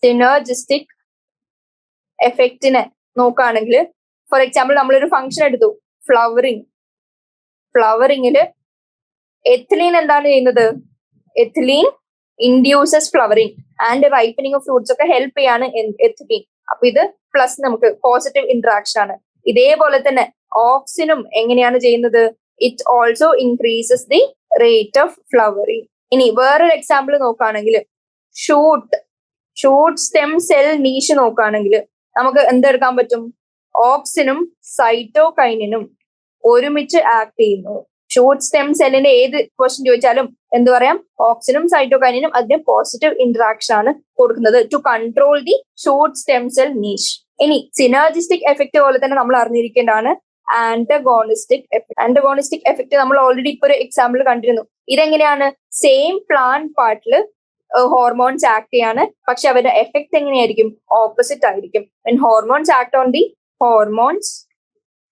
synergistic എഫക്റ്റിനെ നോക്കുകയാണെങ്കിൽ ഫോർ എക്സാമ്പിൾ നമ്മളൊരു ഫംഗ്ഷൻ എടുത്തു, ഫ്ലവറിങ്ങില് എഥിലീൻ എന്താണ് ചെയ്യുന്നത്? Ethylene induces flowering and ripening of fruits ഒക്കെ ഹെൽപ്പ് ചെയ്യാണ് എഥിലീൻ. അപ്പൊ ഇത് പ്ലസ് നമുക്ക് പോസിറ്റീവ് ഇന്ററാക്ഷൻ ആണ്. ഇതേപോലെ തന്നെ ഓക്സിനും എങ്ങനെയാണ് ചെയ്യുന്നത്? It also increases the rate of flowering. ഇനി വേറൊരു എക്സാമ്പിൾ നോക്കുകയാണെങ്കിൽ ഷൂട്ട് സ്റ്റെം സെൽ നീഷ് നോക്കുകയാണെങ്കിൽ നമുക്ക് എന്തെടുക്കാൻ പറ്റും? ഓക്സിനും സൈറ്റോകൈനിനും ഒരുമിച്ച് ആക്ട് ചെയ്യുന്നു. ഷൂട്ട് സ്റ്റെം സെല്ലിന്റെ ഏത് ക്വസ്റ്റ്യൻ ചോദിച്ചാലും എന്ത് പറയാം? ഓക്സിനും സൈറ്റോകൈനിനും അതിന് പോസിറ്റീവ് ഇന്ററാക്ഷൻ ആണ് കൊടുക്കുന്നത് to control the shoot stem cell niche. ഇനി സിനർജിസ്റ്റിക് എഫക്ട് പോലെ തന്നെ നമ്മൾ അറിഞ്ഞിരിക്കേണ്ടതാണ് ആന്റഗോണിസ്റ്റിക് എഫക്ട്. ആന്റഗോണിസ്റ്റിക് എഫക്ട് നമ്മൾ ഓൾറെഡി ഇപ്പൊ ഒരു എക്സാമ്പിൾ കണ്ടിരുന്നു. ഇതെങ്ങനെയാണ്? സെയിം പ്ലാന്റ് പാർട്ടില് ഹോർമോൺസ് ആക്ട് ചെയ്യാണ്, പക്ഷെ അവരുടെ എഫക്ട് എങ്ങനെയായിരിക്കും? ഓപ്പോസിറ്റ് ആയിരിക്കും. Hormones act on the hormones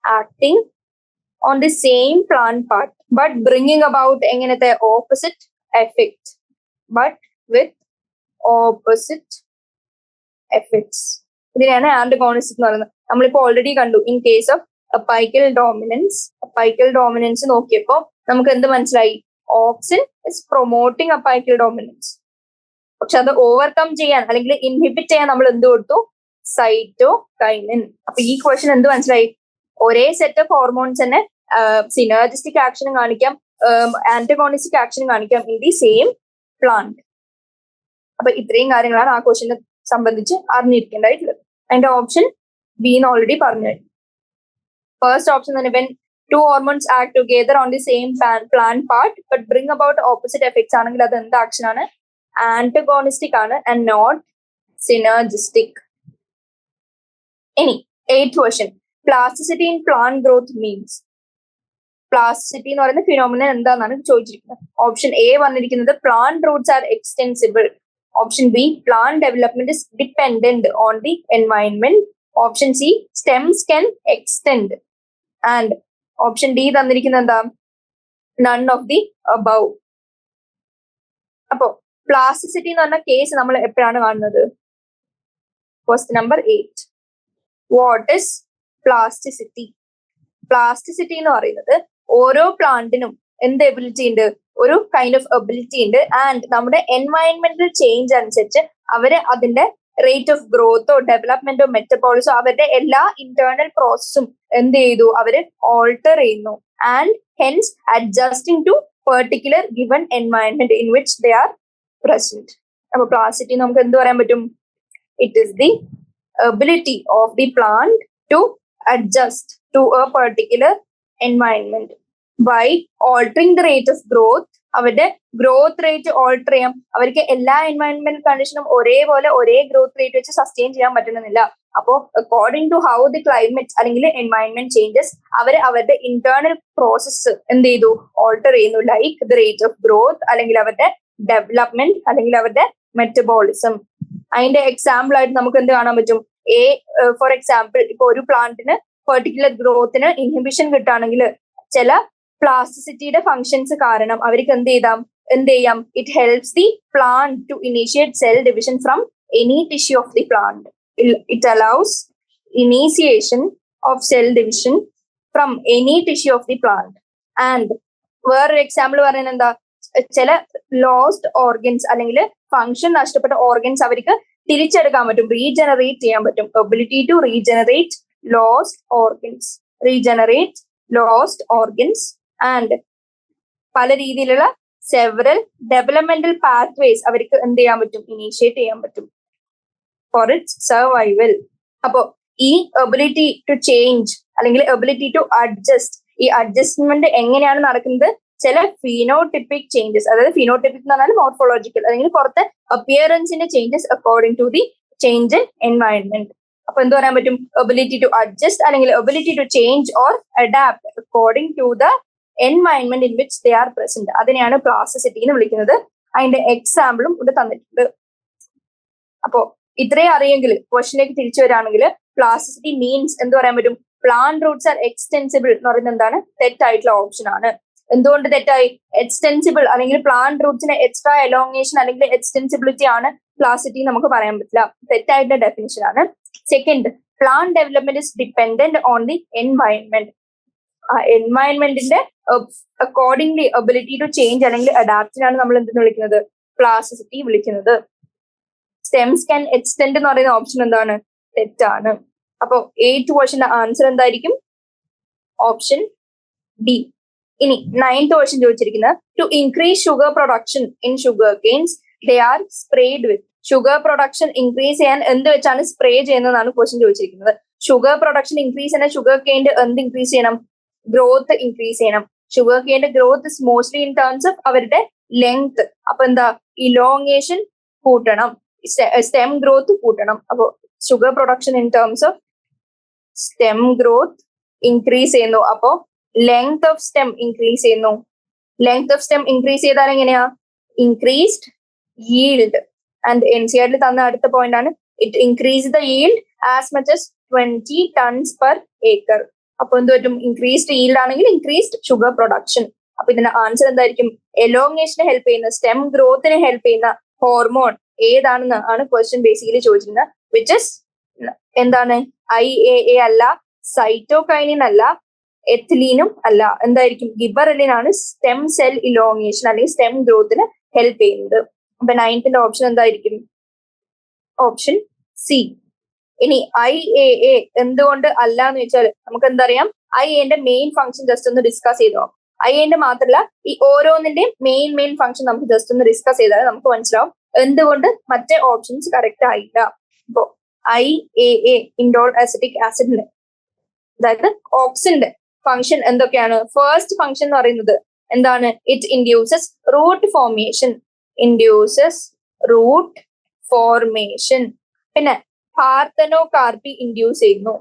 acting on the same plant part but bringing about എങ്ങനത്തെ opposite effect but with opposite effects. ഇതിനെയാണ് ആന്റഗോണിസ്റ്റിക് എന്ന് പറയുന്നത്. നമ്മളിപ്പോ ഓൾറെഡി കണ്ടു in case of apical dominance നോക്കിയപ്പോ നമുക്ക് എന്ത് മനസ്സിലായി? Auxin is promoting apical dominance. പക്ഷെ അത് ഓവർകം ചെയ്യാൻ അല്ലെങ്കിൽ ഇൻഹിബിറ്റ് ചെയ്യാൻ നമ്മൾ എന്ത് കൊടുത്തു? സൈറ്റോകൈനിൻ. അപ്പൊ ഈ ക്വസ്റ്റ്യൻ എന്ത് മനസ്സിലായി? ഒരേ സെറ്റ് ഓഫ് ഹോർമോൺസ് തന്നെ സിനർജിസ്റ്റിക് ആക്ഷനും കാണിക്കാം, ആന്റഗോണിസ്റ്റിക് ആക്ഷനും കാണിക്കാം ഇൻ ദി സെയിം പ്ലാന്റ്. അപ്പൊ ഇത്രയും കാര്യങ്ങളാണ് ആ ക്വസ്റ്റ്യനെ സംബന്ധിച്ച് അറിഞ്ഞിരിക്കേണ്ടതായിട്ടുള്ളത്. അതിന്റെ ഓപ്ഷൻ ബി എന്ന് ഓൾറെഡി പറഞ്ഞു. ഫസ്റ്റ് ഓപ്ഷൻ തന്നെ, when two hormones act together on the same plant part but bring about opposite effects ആണെങ്കിൽ അത് എന്ത് ആക്ഷൻ ആണ്? ആന്റഗോണിസ്റ്റിക് ആണ് and not synergistic. ഇനി 8th question, plasticity in plant growth means. Plasticity എന്ന് പറയുന്ന ഫിനോമിനൻ എന്താണെന്നാണ് ചോദിച്ചിരിക്കുന്നത്. ഓപ്ഷൻ എ വന്നിരിക്കുന്നത് plant roots are extensible. Option B plant development is dependent on the environment. Option C stems can extend. And option D തന്നിരിക്കുന്നത് എന്താ? None of the above. അപ്പോ plasticity എന്ന് പറഞ്ഞ കേസ് നമ്മൾ എപ്പോഴാണ് കാണുന്നത്? Question number 8. What is plasticity? Plasticity എന്ന് പറയുന്നത് ഓരോ പ്ലാന്റിനും എന്ത് എബിലിറ്റി ഉണ്ട്? ഒരു കൈൻഡ് ഓഫ് എബിലിറ്റി ഉണ്ട്. ആൻഡ് നമ്മുടെ എൻവയൺമെന്റൽ ചേഞ്ച് അനുസരിച്ച് അവര് അതിന്റെ റേറ്റ് ഓഫ് ഗ്രോത്തോ ഡെവലപ്മെന്റോ മെറ്റബോളിസോ അവരുടെ എല്ലാ ഇന്റേണൽ പ്രോസസ്സും എന്ത് ചെയ്തു? അവര് ഓൾട്ടർ ചെയ്യുന്നു. And hence adjusting to particular given environment in which they are present. അപ്പൊ പ്ലാസ്റ്റിസിറ്റി നമുക്ക് എന്ത് പറയാൻ പറ്റും? It is the ability of the plant to adjust to a particular environment by altering the rate of growth. അവരുടെ growth rate alter ചെയ്യാം. അവർക്ക് എല്ലാ എൻവയൺമെന്റൽ കണ്ടീഷനും ഒരേപോലെ ഒരേ ഗ്രോത്ത് റേറ്റ് വെച്ച് സസ്റ്റെയിൻ ചെയ്യാൻ പറ്റുന്നില്ല. അപ്പോ according to how the climate അല്ലെങ്കിൽ എൻവയൺമെന്റ് ചേഞ്ചസ് അവർ അവരുടെ ഇന്റേണൽ പ്രോസസ്സ് എന്ത് ചെയ്തു? ഓൾട്ടർ ചെയ്യുന്നു. Like the rate of growth അല്ലെങ്കിൽ അവരുടെ ഡെവലപ്മെന്റ് അല്ലെങ്കിൽ അവരുടെ മെറ്റബോളിസം. അതിന്റെ എക്സാമ്പിൾ ആയിട്ട് നമുക്ക് എന്ത് കാണാൻ പറ്റും? ഫോർ എക്സാമ്പിൾ, ഇപ്പൊ ഒരു പ്ലാന്റിന് പെർട്ടിക്കുലർ ഗ്രോത്തിന് ഇൻഹിബിഷൻ കിട്ടുകയാണെങ്കിൽ ചില പ്ലാസ്റ്റിസിറ്റിയുടെ ഫങ്ഷൻസ് കാരണം അവർക്ക് എന്ത് ചെയ്യാം? It helps the plant to initiate cell division from any tissue of the plant. It allows initiation of cell division from any tissue of the plant. And വേറൊരു എക്സാമ്പിൾ പറയുന്നത് എന്താ? ചില ലോസ്റ്റ് ഓർഗൻസ് അല്ലെങ്കിൽ function നഷ്ടപ്പെട്ട organs അവർക്ക് തിരിച്ചെടുക്കാൻ പറ്റും, regenerate ചെയ്യാൻ പറ്റും. Ability to regenerate lost organs and പല രീതിയിലുള്ള സെവറൽ ഡെവലപ്മെന്റൽ പാത്വേസ് അവർക്ക് എന്ത് ചെയ്യാൻ പറ്റും? ഇനീഷ്യേറ്റ് ചെയ്യാൻ പറ്റും ഫോർ ഇറ്റ്സ് സർവൈവൽ. അപ്പോ ഈ എബിലിറ്റി ടു ചേഞ്ച് അല്ലെങ്കിൽ എബിലിറ്റി ടു അഡ്ജസ്റ്റ്, ഈ അഡ്ജസ്റ്റ്മെന്റ് എങ്ങനെയാണ് നടക്കുന്നത്? ചില ഫിനോട്ടിപ്പിക് ചേഞ്ചസ്, അതായത് ഫിനോട്ടിപ്പിക് എന്ന് പറഞ്ഞാൽ മോർഫോളജിക്കൽ അല്ലെങ്കിൽ പുറത്തെ അപ്പിയറൻസിന്റെ changes according to the change in environment. അപ്പൊ എന്ത് പറയാൻ പറ്റും? എബിലിറ്റി ടു അഡ്ജസ്റ്റ് അല്ലെങ്കിൽ ability to change or adapt according to the environment in which they are present. അതിനെയാണ് പ്ലാസ്റ്റിസിറ്റി എന്ന് വിളിക്കുന്നത്. അതിന്റെ എക്സാമ്പിളും ഇവിടെ തന്നിട്ടുണ്ട്. അപ്പോ ഇത്രയും അറിയെങ്കിൽ ക്വസ്റ്റിലേക്ക് തിരിച്ചു വരികയാണെങ്കിൽ പ്ലാസ്റ്റിസിറ്റി മീൻസ് എന്ത് പറയാൻ പറ്റും? പ്ലാന്റ് റൂട്ട്സ് ആർ എക്സ്റ്റെൻസിബിൾ എന്ന് പറയുന്നത് എന്താണ്? തെറ്റായിട്ടുള്ള ഓപ്ഷൻ ആണ്. എന്തുകൊണ്ട് തെറ്റായി? എക്സ്റ്റെൻസിബിൾ അല്ലെങ്കിൽ പ്ലാന്റ് റൂട്ട്സിന് എക്സ്ട്രാ എലോങ്ങേഷൻ അല്ലെങ്കിൽ എക്സ്റ്റെൻസിബിലിറ്റി ആണ് പ്ലാസ്റ്റിസിറ്റി നമുക്ക് പറയാൻ പറ്റില്ല. തെറ്റായിട്ടുള്ള ഡെഫിനിഷൻ ആണ്. Second, plant development is dependent on the environment. എൻവയൺമെന്റിന്റെ അക്കോർഡിംഗ്ലി എബിലിറ്റി ടു ചേഞ്ച് അല്ലെങ്കിൽ അഡാപ്റ്റിനാണ് നമ്മൾ എന്തെന്ന് വിളിക്കുന്നത്? പ്ലാസ്റ്റിസിറ്റി വിളിക്കുന്നത്. സ്റ്റെംസ് ക്യാൻ എക്സ്റ്റെൻഡ് എന്ന് പറയുന്ന ഓപ്ഷൻ എന്താണ്? തെറ്റാണ്. അപ്പോ 8th ക്വസ്റ്റ്യന്റെ ആൻസർ എന്തായിരിക്കും? Option D. ഇനി 9th ക്വസ്റ്റ്യൻ ചോദിച്ചിരിക്കുന്നത്, to increase sugar production in sugar canes they are sprayed with. Sugar production increase ചെയ്യാൻ എന്ത് വെച്ചാണ് സ്പ്രേ ചെയ്യുന്നതാണ് ക്വസ്റ്റ്യൻ ചോദിച്ചിരിക്കുന്നത്. ഷുഗർ പ്രൊഡക്ഷൻ ഇൻക്രീസ് ചെയ്യാൻ ഷുഗർ കെയിന്റെ എന്ത് ഇൻക്രീസ് ചെയ്യണം? ഗ്രോത്ത് ഇൻക്രീസ് ചെയ്യണം. ഷുഗർ കെയിന്റെ growth is mostly in terms of അവരുടെ ലെങ്ത്. അപ്പൊ എന്താ? ഇലോങ്ങേഷൻ കൂട്ടണം, സ്റ്റെം ഗ്രോത്ത് കൂട്ടണം. അപ്പൊ sugar production in terms of stem growth increase ചെയ്യുന്നു. അപ്പോ ലെങ്ത് ഓഫ് സ്റ്റെം ഇൻക്രീസ് ചെയ്യുന്നു. ലെങ്ത് ഓഫ് സ്റ്റെം ഇൻക്രീസ് ചെയ്താൽ എങ്ങനെയാ? Increased yield. ആൻഡ് NCERT തന്ന അടുത്ത പോയിന്റ് ആണ്, it increase the yield as much as 20 tons per acre. അപ്പൊ എന്ത് പറ്റും? ഇൻക്രീസ്ഡ് yield ആണെങ്കിൽ ഇൻക്രീസ്ഡ് ഷുഗർ പ്രൊഡക്ഷൻ. അപ്പൊ ഇതിന്റെ ആൻസർ എന്തായിരിക്കും? എലോങ്ങേഷന് ഹെൽപ്പ് ചെയ്യുന്ന, സ്റ്റെം ഗ്രോത്തിന് ഹെൽപ്പ് ചെയ്യുന്ന ഹോർമോൺ ഏതാണെന്ന് ആണ് ക്വസ്റ്റ്യൻ ബേസിക്കലി ചോദിച്ചിരുന്നത്. വിച്ച് ഇസ് എന്താണ്? IAA അല്ല, സൈറ്റോകൈനിൻ അല്ല, എഥിലീനും അല്ല. എന്തായിരിക്കും? ഗിബറലിൻ ആണ് സ്റ്റെം സെൽ ഇലോങ്ങേഷൻ അല്ലെങ്കിൽ സ്റ്റെം ഗ്രോത്തിന് ഹെൽപ്പ് ചെയ്യുന്നത്. അപ്പൊ 9th ഓപ്ഷൻ എന്തായിരിക്കും? Option C. ഇനി IAA എന്തുകൊണ്ട് അല്ല എന്ന് വെച്ചാൽ നമുക്ക് എന്തറിയാം, IAന്റെ മെയിൻ ഫംഗ്ഷൻ ജസ്റ്റ് ഒന്ന് ഡിസ്കസ് ചെയ്തോ. IAന്റെ മാത്രമല്ല ഈ ഓരോന്നിന്റെയും മെയിൻ ഫംഗ്ഷൻ നമുക്ക് ജസ്റ്റ് ഒന്ന് ഡിസ്കസ് ചെയ്താൽ നമുക്ക് മനസ്സിലാവും എന്തുകൊണ്ട് മറ്റേ ഓപ്ഷൻസ് കറക്റ്റ് ആയില്ല. ഇപ്പോ IAA ഇൻഡോൾ അസറ്റിക് ആസിഡിന്, അതായത് ഓക്സിന്റെ ഫംഗ്ഷൻ എന്തൊക്കെയാണ്? ഫസ്റ്റ് ഫംഗ്ഷൻ എന്ന് പറയുന്നത് എന്താണ്? It induces root formation. പിന്നെ പാർത്തനോകാർപ്പി ഇൻഡ്യൂസ് ചെയ്യുന്നു.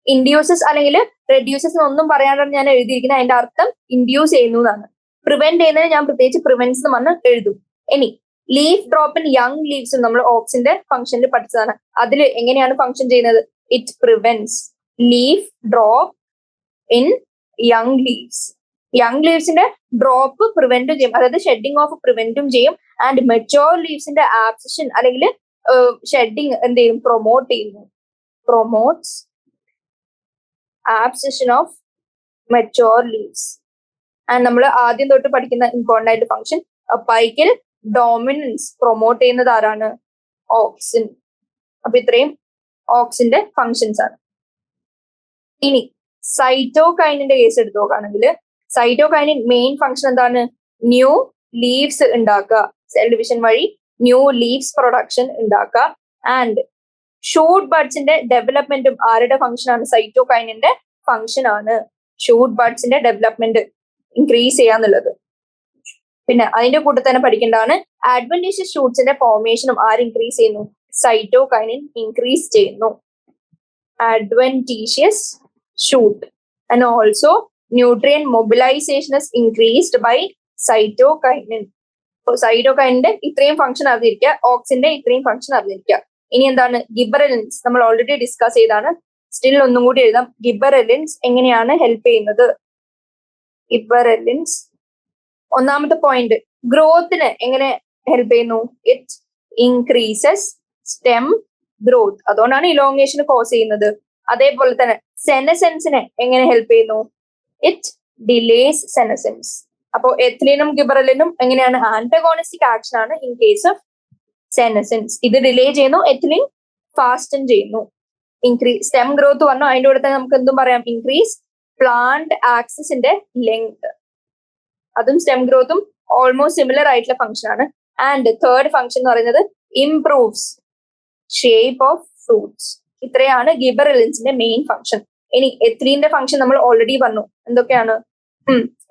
ഇൻഡ്യൂസസ് അല്ലെങ്കിൽ റെഡ്യൂസസ് ഒന്നും പറയാനാണ് ഞാൻ എഴുതിയിരിക്കുന്നത്. അതിന്റെ അർത്ഥം ഇൻഡ്യൂസ് ചെയ്യുന്നു എന്നാണ്. പ്രിവെന്റ് ചെയ്യുന്നതിന് ഞാൻ പ്രത്യേകിച്ച് പ്രിവെൻസ് എന്ന് പറഞ്ഞ് എഴുതും. ഇനി leaf drop in young leaves നമ്മൾ ഓക്സിന്റെ ഫംഗ്ഷനിൽ പഠിച്ചതാണ്. അതിൽ എങ്ങനെയാണ് ഫംഗ്ഷൻ ചെയ്യുന്നത്? It prevents leaf drop in young leaves. Young ലീവ്സിന്റെ ഡ്രോപ്പ് പ്രിവെന്റും ചെയ്യും, അതായത് ഷെഡിങ് ഓഫ് പ്രിവെന്റും ചെയ്യും. ആൻഡ് മെച്ചോർ ലീവ്സിന്റെ ആബ്സിഷൻ അല്ലെങ്കിൽ ഷെഡിങ് എന്ത് ചെയ്യും? പ്രൊമോട്ട് ചെയ്യുന്നു. Promotes abscission of mature leaves. And നമ്മൾ ആദ്യം തൊട്ട് പഠിക്കുന്ന ഇമ്പോർട്ടന്റ് ആയിട്ട് ഫംഗ്ഷൻ അപ്പൈക്കൽ ഡോമിനൻസ് പ്രൊമോട്ട് ചെയ്യുന്നത് ആരാണ്? ഓക്സിൻ. അപ്പൊ ഇത്രയും ഓക്സിന്റെ ഫങ്ഷൻസ് ആണ്. ഇനി സൈറ്റോകൈനിന്റെ കേസ് എടുത്തു നോക്കുകയാണെങ്കിൽ സൈറ്റോകൈനിൻ മെയിൻ ഫംഗ്ഷൻ എന്താണ്? ന്യൂ ലീവ്സ് ഉണ്ടാക്കുക, സെൽ ഡിവിഷൻ വഴി ന്യൂ ലീവ്സ് പ്രൊഡക്ഷൻ ഉണ്ടാക്കുക. ആൻഡ് ഷൂട്ട് ബഡ്സിന്റെ ഡെവലപ്മെന്റും ആരുടെ ഫംഗ്ഷൻ ആണ്? സൈറ്റോകൈനിന്റെ ഫംഗ്ഷൻ ആണ്. ഷൂട്ട് ബഡ്സിന്റെ ഡെവലപ്മെന്റ് ഇൻക്രീസ് ചെയ്യാന്നുള്ളത്. പിന്നെ അതിന്റെ കൂട്ടത്തിൽ തന്നെ പഠിക്കേണ്ടതാണ് അഡ്വന്റീഷ്യസ് ഷൂട്ട്സിന്റെ ഫോർമേഷനും ആര് ഇൻക്രീസ് ചെയ്യുന്നു? സൈറ്റോകൈനിൻ ഇൻക്രീസ് ചെയ്യുന്നു. Adventitious shoot and also nutrient mobilisation is increased by cytokinin. സൈറ്റോകൈനിന്റെ ഇത്രയും ഫംഗ്ഷൻ അറിഞ്ഞിരിക്കുക, ഓക്സിന്റെ ഇത്രയും ഫംഗ്ഷൻ അറിഞ്ഞിരിക്കുക. ഇനി എന്താണ്? ഗിബറലിൻസ് നമ്മൾ ഓൾറെഡി ഡിസ്കസ് ചെയ്താണ്. സ്റ്റിൽ ഒന്നും കൂടി എഴുതാം. ഗിബറലിൻസ് എങ്ങനെയാണ് ഹെൽപ്പ് ചെയ്യുന്നത്? ഗിബറലിൻസ് ഒന്നാമത്തെ പോയിന്റ്, ഗ്രോത്തിന് എങ്ങനെ ഹെൽപ്പ് ചെയ്യുന്നു? ഇറ്റ് ഇൻക്രീസസ് സ്റ്റെം ഗ്രോത്ത്, അതുകൊണ്ടാണ് ഇലോങ്ങേഷന് കോസ് ചെയ്യുന്നത്. അതേപോലെ തന്നെ സെനസെൻസിനെ എങ്ങനെ ഹെൽപ്പ് ചെയ്യുന്നു? It delays senescence. അപ്പോ എഥിലീനും ഗിബറലിനും എങ്ങനെയാണ്? ആന്റഗോണിസ്റ്റിക് ആക്ഷൻ ആണ് ഇൻ കേസ് ഓഫ് സെനസെൻസ്. ഇത് ഡിലേ ചെയ്യുന്നു, എഥിലിൻ ഫാസ്റ്റൻ ചെയ്യുന്നു. ഇൻക്രീസ് സ്റ്റെം ഗ്രോത്ത് പറഞ്ഞു, അതിന്റെ കൂടെ തന്നെ നമുക്ക് എന്തും പറയാം? ഇൻക്രീസ് പ്ലാന്റ് ആക്സിസിന്റെ ലെങ്ത്. അതും സ്റ്റെം ഗ്രോത്തും ഓൾമോസ്റ്റ് സിമിലർ ആയിട്ടുള്ള ഫംഗ്ഷൻ ആണ്. ആൻഡ് തേർഡ് ഫംഗ്ഷൻ എന്ന് പറയുന്നത് ഇംപ്രൂവ്സ് ഷേപ്പ് ഓഫ് ഫ്രൂട്ട്സ്. ഇത്രയാണ് ഗിബറലിൻസിന്റെ മെയിൻ ഫംഗ്ഷൻ. ഇനി എഥിലീന്റെ ഫംഗ്ഷൻ നമ്മൾ ഓൾറെഡി പറഞ്ഞു. എന്തൊക്കെയാണ്?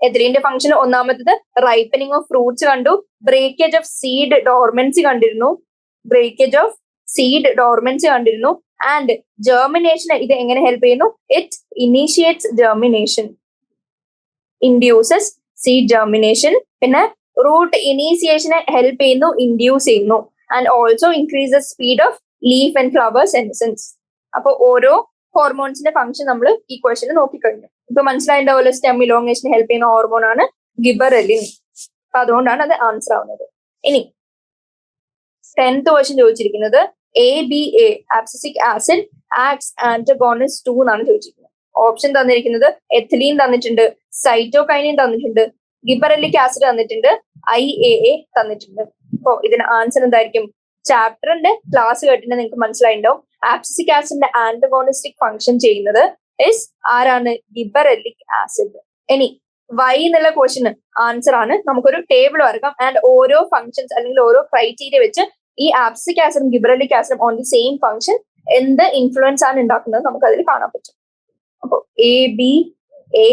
എഥിലീന്റെ ഫംഗ്ഷൻ ഒന്നാമത്തത് റൈപ്പനിങ് ഓഫ് ഫ്രൂട്ട്സ് കണ്ടു, ബ്രേക്കേജ് ഓഫ് സീഡ് ഡോർമെൻസി കണ്ടിരുന്നു, ആൻഡ് ജെർമിനേഷൻ ഇത് എങ്ങനെ ഹെൽപ്പ് ചെയ്യുന്നു? It initiates germination, induces seed germination. പിന്നെ റൂട്ട് ഇനീസിയേഷനെ ഹെൽപ്പ് ചെയ്യുന്നു, ഇൻഡ്യൂസ് ചെയ്യുന്നു. And also increases speed of leaf and flower senescence. അപ്പൊ ഓരോ ഹോർമോൺസിന്റെ ഫംഗ്ഷൻ നമ്മൾ ഈ ക്വസ്റ്റ്യൻ നോക്കിക്കഴിഞ്ഞു. ഇപ്പൊ മനസ്സിലായിട്ടുണ്ടാവുമല്ലോ, സ്റ്റെം ഇലോങ്ങേഷന് ഹെൽപ്പ് ചെയ്യുന്ന ഹോർമോൺ ആണ് ഗിബറലിൻ. അപ്പൊ അതുകൊണ്ടാണ് അത് ആൻസർ ആവുന്നത്. ഇനി 10th ക്വസ്റ്റ്യൻ ചോദിച്ചിരിക്കുന്നത് ABA abscisic acid acts antagonist to എന്നാണ് ചോദിച്ചിരിക്കുന്നത്. ഓപ്ഷൻ തന്നിരിക്കുന്നത് എഥിലീൻ തന്നിട്ടുണ്ട്, സൈറ്റോകൈനിൻ തന്നിട്ടുണ്ട്, ഗിബറലിക് ആസിഡ് തന്നിട്ടുണ്ട്, IAA തന്നിട്ടുണ്ട്. അപ്പോ ഇതിന് ആൻസർ എന്തായിരിക്കും? ചാപ്റ്ററിന്റെ ക്ലാസ് കേട്ടിട്ട് നിങ്ങൾക്ക് മനസ്സിലായിട്ടുണ്ടാവും. ആബ്സിസിക് ആസിഡിന്റെ ആന്റഗോണിസ്റ്റിക് ഫംഗ്ഷൻ ചെയ്യുന്നത് ആരാണ്? ഗിബറലിക് ആസിഡ്. ഇനി വൈ എന്നുള്ള ക്വസ്റ്റ്യന് ആൻസർ ആണ് നമുക്കൊരു ടേബിൾ വരക്കാം. ആൻഡ് ഓരോ ഫംഗ്ഷൻസ് അല്ലെങ്കിൽ ഓരോ ക്രൈറ്റീരിയ വെച്ച് ഈ ആബ്സിസിക് ആസിഡും ഗിബറലിക് ആസിഡും ഓൺ ദി സെയിം ഫംഗ്ഷൻ എന്ത് ഇൻഫ്ലുവൻസ് ആണ് ഉണ്ടാക്കുന്നത് നമുക്ക് അതിൽ കാണാൻ പറ്റും. അപ്പോൾ ABA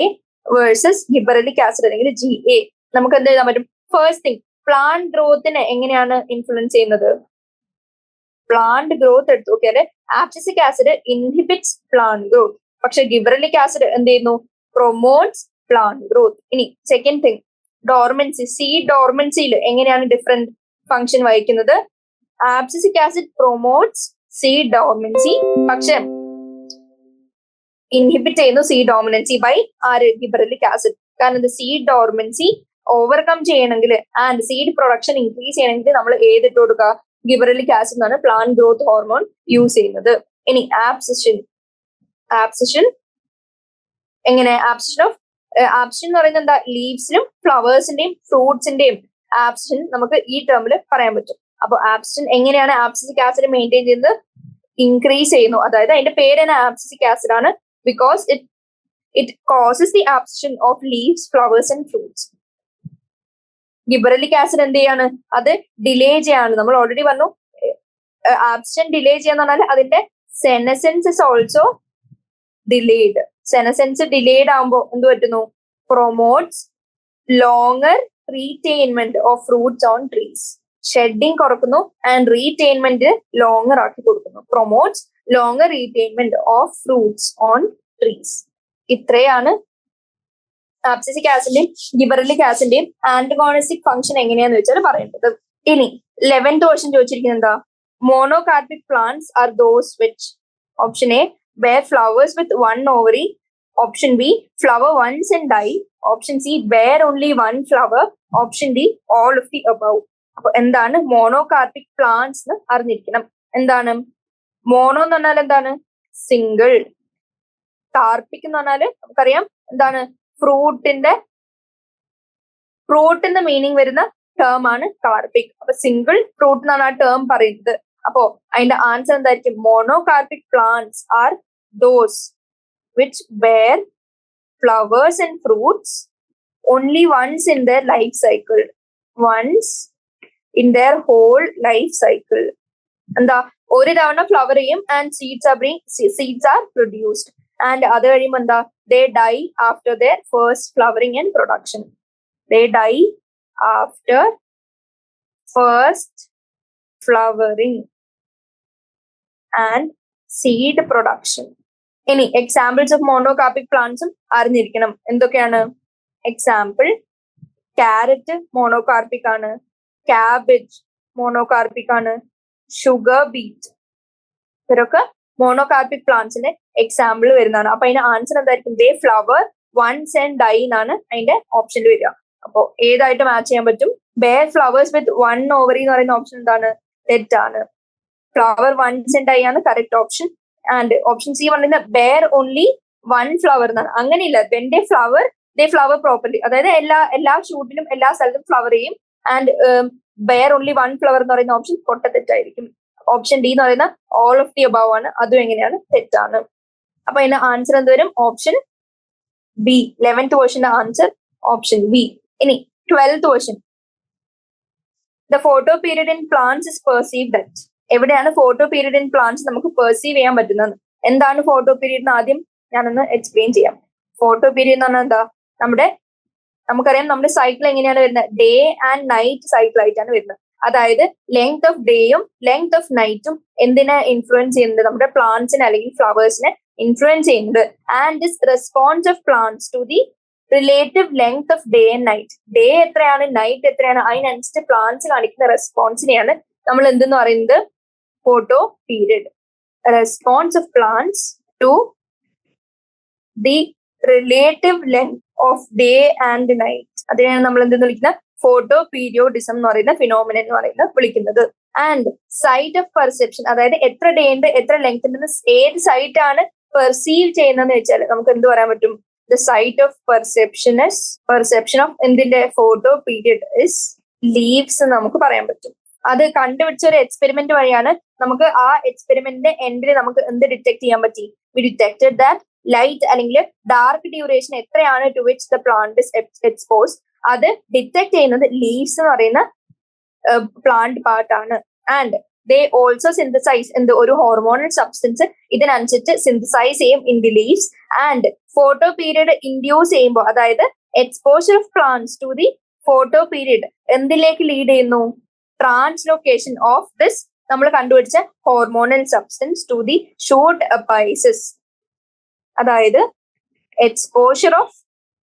വേഴ്സസ് ഗിബറലിക് ആസിഡ് അല്ലെങ്കിൽ GA നമുക്ക് എന്ത് എഴുതാൻ പറ്റും? ഫസ്റ്റ് തിങ്, പ്ലാന്റ് ഗ്രോത്തിനെ എങ്ങനെയാണ് ഇൻഫ്ലുവൻസ് ചെയ്യുന്നത്? പ്ലാന്റ് ഗ്രോത്ത് എടുത്തു നോക്കിയാൽ ആബ്സിസിക് ആസിഡ് ഇൻഹിബിറ്റ്സ് പ്ലാന്റ് ഗ്രോത്ത്, പക്ഷെ ഗിബറലിക് ആസിഡ് എന്ത് ചെയ്യുന്നു? Promotes plant growth. ഇനി സെക്കൻഡ് തിങ്, ഡോർമെൻസി. സീഡ് ഡോർമെൻസിയിൽ എങ്ങനെയാണ് ഡിഫറെന്റ് ഫംഗ്ഷൻ വഹിക്കുന്നത്? ആബ്സിസിക് ആസിഡ് പ്രൊമോട്ട്സ് സീഡ് ഡോർമെൻസി, പക്ഷെ ഇൻഹിബിറ്റ് ചെയ്യുന്നു സീഡ് ഡോമിനൻസി ബൈ ആര്? ഗിബറലിക് ആസിഡ്. കാരണം ഇത് സീഡ് ഡോർമെൻസി ഓവർകം ചെയ്യണമെങ്കിൽ ആൻഡ് സീഡ് പ്രൊഡക്ഷൻ ഇൻക്രീസ് ചെയ്യണമെങ്കിൽ നമ്മൾ ഏതിട്ട് കൊടുക്കുക? ഗിബറലിക് ആസിഡ് എന്നാണ് പ്ലാന്റ് ഗ്രോത്ത് ഹോർമോൺ യൂസ് ചെയ്യുന്നത്. ഇനി ആബ്സിഷൻ എങ്ങനെ? ആബ്സിഷൻ എന്ന് പറയുന്നത് എന്താ? ലീവ്സിലും ഫ്ലവേഴ്സിന്റെയും ഫ്രൂട്ട്സിന്റെയും ആബ്സിഷൻ നമുക്ക് ഈ ടേമിൽ പറയാൻ പറ്റും. അപ്പൊ ആബ്സിഷൻ എങ്ങനെയാണ് ആബ്സിസിക് ആസിഡ് മെയിൻറ്റെയിൻ ചെയ്യുന്നത്? ഇൻക്രീസ് ചെയ്യുന്നു. അതായത് അതിന്റെ പേര് തന്നെ ആബ്സിസിക് ആസിഡ് ആണ്. Because it causes the abscission of leaves, flowers and fruits. Gibberellic acid എന്ത് ചെയ്യാണ്? അത് ഡിലേ ചെയ്യാണ്. നമ്മൾ ഓൾറെഡി പറഞ്ഞു ആബ്സിഷൻ ഡിലേ ചെയ്യാന്ന് പറഞ്ഞാൽ അതിന്റെ senescence is also delayed. Senescence delayed ആകുമ്പോൾ എന്ത് പറ്റുന്നു? Promotes longer retainment of fruits on trees. Shedding കുറക്കുന്നു ആൻഡ് റീറ്റെയിൻമെന്റ് ലോങ്ങർ ആക്കി കൊടുക്കുന്നു. Promotes longer retainment of fruits on trees. ഇത്രയാണ് ആബ്സിസിക് ആസിഡിന്റെയും ഗിബറലിക് ആസിഡിന്റെയും ആന്റഗോണിസ്റ്റിക് ഫംഗ്ഷൻ എങ്ങനെയാന്ന് വെച്ചാൽ പറയേണ്ടത്. ഇനി 11th ക്വസ്റ്റ്യൻ ചോദിച്ചിരിക്കുന്നത് എന്താ? Monocarpic plants are those which option A bear flowers with one ovary, option B flower once and die, option C bear only one flower, option D all of the above. അപ്പൊ എന്താണ് monocarpic plants എന്ന് അറിഞ്ഞിരിക്കണം. എന്താണ് mono എന്ന് പറഞ്ഞാൽ എന്താണ്? Single. Carpic എന്ന് പറഞ്ഞാല് നമുക്കറിയാം എന്താണ്? ഫ്രൂട്ട് എന്ന് മീനിങ് വരുന്ന ടേം ആണ് കാർപ്പിക്. അപ്പൊ സിംഗിൾ ഫ്രൂട്ട് എന്നാണ് ആ ടേം പറയുന്നത്. അപ്പോ അതിന്റെ ആൻസർ എന്തായിരിക്കും? Monocarpic plants are those which bear flowers and fruits only once in their life cycle. Once in their whole life cycle. എന്താ? ഒരു തവണ ഫ്ലവർ ചെയ്യും and seeds are produced. And അത് കഴിയുമ്പോൾ എന്താ? They die after their first flowering and production. They die after first flowering and seed production. ഇനി examples of monocarpic പ്ലാന്റ്സും അറിഞ്ഞിരിക്കണം. എന്തൊക്കെയാണ് എക്സാമ്പിൾ? ക്യാരറ്റ് മോണോകാർപ്പിക് ആണ്, ക്യാബേജ് മോണോകാർപ്പിക് ആണ്, ഷുഗർ ബീറ്റ്, ഇവരൊക്കെ മോണോകാർപ്പിക് പ്ലാന്റ്സിന്റെ എക്സാമ്പിൾ വരുന്നതാണ്. അപ്പൊ അതിന്റെ ആൻസർ എന്തായിരിക്കും? They flower once and die എന്നാണ് അതിന്റെ ഓപ്ഷനിൽ വരിക. അപ്പോ ഏതായിട്ട് മാച്ച് ചെയ്യാൻ പറ്റും? Bear flowers with one ovary എന്ന് പറയുന്ന ഓപ്ഷൻ എന്താണ്? തെറ്റാണ്. ഫ്ലവർ വൺസ് ആൻഡ് ഡൈ ആണ് correct option. And option C പറയുന്നത് ബെയർ ഓൺലി വൺ ഫ്ലവർ എന്നാണ്. അങ്ങനെയില്ല. വെൻ ദേ ഫ്ലവർ പ്രോപ്പർലി, അതായത് എല്ലാ ഷൂട്ടിലും എല്ലാ സ്ഥലത്തും ഫ്ലവർ ചെയ്യും. And bear only one flower എന്ന് പറയുന്ന ഓപ്ഷൻ തെറ്റായിരിക്കും. ഓപ്ഷൻ ഡി എന്ന് പറയുന്ന ഓൾ ഓഫ് ദി അബവ് ആണ്. അതും എങ്ങനെയാണ്? തെറ്റാണ്. അപ്പൊ അതിന്റെ ആൻസർ എന്ത് വരും? Option B. 11th ക്വസ്റ്റ്യന്റെ ആൻസർ ഓപ്ഷൻ ബി. ഇനി 12th question. The photo period in plants is perceived at. എവിടെയാണ് ഫോട്ടോ പീരിയഡ് ഇൻ പ്ലാന്റ്സ് നമുക്ക് പെർസീവ് ചെയ്യാൻ പറ്റുന്നത്? എന്താണ് ഫോട്ടോ പീരിയഡ് എന്ന് ആദ്യം ഞാനൊന്ന് എക്സ്പ്ലെയിൻ ചെയ്യാം. ഫോട്ടോ പീരിയഡ് എന്ന് പറഞ്ഞാൽ എന്താ? നമുക്കറിയാം നമ്മുടെ സൈക്കിൾ എങ്ങനെയാണ് വരുന്നത്? ഡേ ആൻഡ് നൈറ്റ് സൈക്കിൾ ആയിട്ടാണ് വരുന്നത്. അതായത് ലെങ്ത് ഓഫ് ഡേയും ലെങ്ത് ഓഫ് നൈറ്റും എന്തിനെ ഇൻഫ്ലുവൻസ് ചെയ്യുന്നത്? നമ്മുടെ പ്ലാന്റ്സിനെ അല്ലെങ്കിൽ ഫ്ലവേഴ്സിനെ ഇൻഫ്ലുവൻസ് ചെയ്യുന്നത്. And this response of plants to the relative length of day and night. Day എത്രയാണ്, നൈറ്റ് എത്രയാണ്, അതിനനുസരിച്ച് പ്ലാന്റ്സ് കാണിക്കുന്ന റെസ്പോൺസിനെയാണ് നമ്മൾ എന്തെന്ന് പറയുന്നത്? Photo period. Response of plants to the relative length of day and night, അതിനെയാണ് നമ്മൾ എന്തെന്ന് വിളിക്കുന്നത്? ഫോട്ടോ പീരിയോഡിസം എന്ന് പറയുന്ന ഫിനോമിനൻ എന്ന് പറയുന്നത് വിളിക്കുന്നത്. ആൻഡ് സൈറ്റ് ഓഫ് പെർസെപ്ഷൻ, അതായത് എത്ര ഡേ ഉണ്ട് എത്ര ലെങ്ത് ഉണ്ടെന്ന് ഏത് സൈറ്റ് ആണ് പെർസീവ് ചെയ്യുന്നതെന്ന് വെച്ചാൽ നമുക്ക് എന്ത് പറയാൻ പറ്റും? The site of perception of എന്തിന്റെ? ഫോട്ടോ പീരിയഡ് ഇസ് ലീവ്സ് എന്ന് നമുക്ക് പറയാൻ പറ്റും. അത് കണ്ടുപിടിച്ച ഒരു എക്സ്പെരിമെന്റ് വഴിയാണ് നമുക്ക് ആ എക്സ്പെരിമെന്റിന്റെ എൻഡിൽ നമുക്ക് എന്ത് ഡിറ്റക്ട് ചെയ്യാൻ പറ്റി? വി ഡിറ്റക്റ്റഡ് ദാറ്റ് ലൈറ്റ് അല്ലെങ്കിൽ ഡാർക്ക് ഡ്യൂറേഷൻ എത്രയാണ് to which the plant is expose, അത് ഡിറ്റക്ട് ചെയ്യുന്നത് ലീവ്സ് എന്ന് പറയുന്ന പ്ലാന്റ് പാർട്ട് ആണ്. ആൻഡ് ദേ ഓൾസോ സിന്തസൈസ് ഒരു ഹോർമോണൽ സബ്സ്റ്റൻസ് ഇതിനനുസരിച്ച് സിന്തസൈസ് ചെയ്യും in the leaves. And photo period induce ചെയ്യുമ്പോൾ, അതായത് exposure of plants to the photo period എന്തിലേക്ക് ലീഡ് ചെയ്യുന്നു? ട്രാൻസ്ലോക്കേഷൻ ഓഫ് ദിസ് നമ്മൾ കണ്ടുപിടിച്ച hormonal substance to the shoot apices. അതായത് exposure of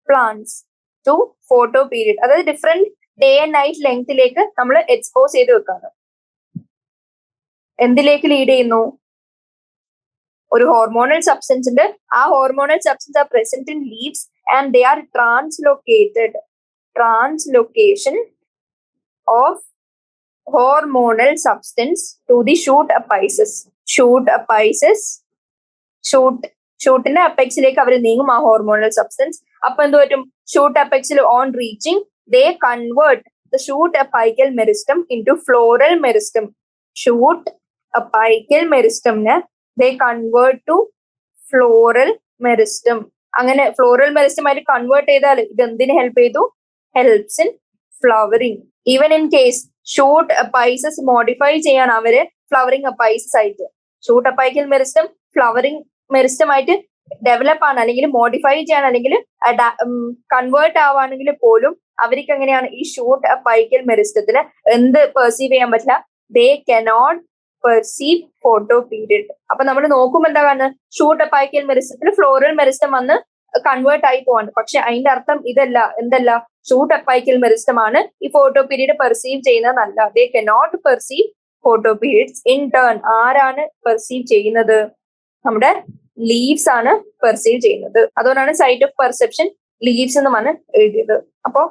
plants to photo period, അതായത് different day and night ലെങ്തിലേക്ക് നമ്മൾ expose ചെയ്ത് വെക്കാണ്. എന്തിലേക്ക് ലീഡ് ചെയ്യുന്നു? ഒരു ഹോർമോണൽ സബ്സ്റ്റൻസ് ഉണ്ട്. ആ hormonal substance are present in leaves and they are translocated. Translocation of hormonal substance to the shoot apices. ഷൂട്ടിന്റെ അപ്പെക്സിലേക്ക് അവർ നീങ്ങും ആ ഹോർമോണൽ സബ്സ്റ്റൻസ്. അപ്പൊ എന്ത് പറ്റും? ഷൂട്ട് അപ്പെക്സിൽ on reaching they convert the shoot apical meristem into floral meristem. Shoot apical meristem they convert to floral meristem. അങ്ങനെ ഫ്ലോറൽ മെറിസ്റ്റം ആയിട്ട് കൺവേർട്ട് ചെയ്താൽ ഇത് എന്തിനു ഹെൽപ്പ് ചെയ്തു? Helps in flowering. Even in case shoot apices modify ചെയ്യാൻ അവര് flowering apices ആയിട്ട് shoot apical meristem flowering meristem ആയിട്ട് ഡെവലപ്പ് ആണ് അല്ലെങ്കിൽ മോഡിഫൈ ചെയ്യാൻ അല്ലെങ്കിൽ കൺവേർട്ട് ആവാണെങ്കിൽ പോലും അവർക്ക് എങ്ങനെയാണ് ഈ ഷൂട്ട് അപ്പൈക്കൽ മെറിസ്റ്റത്തിന് എന്ത് പെർസീവ് ചെയ്യാൻ പറ്റില്ല? They cannot perceive photo period. അപ്പൊ നമ്മൾ നോക്കുമ്പോൾ എന്താ കാണുന്നത്? ഷൂട്ട് അപ്പൈക്കൽ മെറിസ്റ്റത്തിൽ ഫ്ലോറൽ മെറിസ്റ്റം വന്ന് കൺവേർട്ട് ആയി പോവാണ്. പക്ഷെ അതിന്റെ അർത്ഥം ഇതല്ല. എന്തല്ല? ഷൂട്ട് അപ്പൈക്കൽ മെറിസ്റ്റം ആണ് ഈ ഫോട്ടോ പീരീഡ് പെർസീവ് ചെയ്യുന്നതല്ല. They cannot perceive photo periods. In turn ആരാണ് പെർസീവ് ചെയ്യുന്നത്? നമ്മുടെ ലീവ്സ് ആണ് പെർസീവ് ചെയ്യുന്നത്. അതുകൊണ്ടാണ് സൈറ്റ് ഓഫ് പെർസെപ്ഷൻ ലീവ്സ് എന്നുമാണ് എഴുതിയത്. അപ്പോ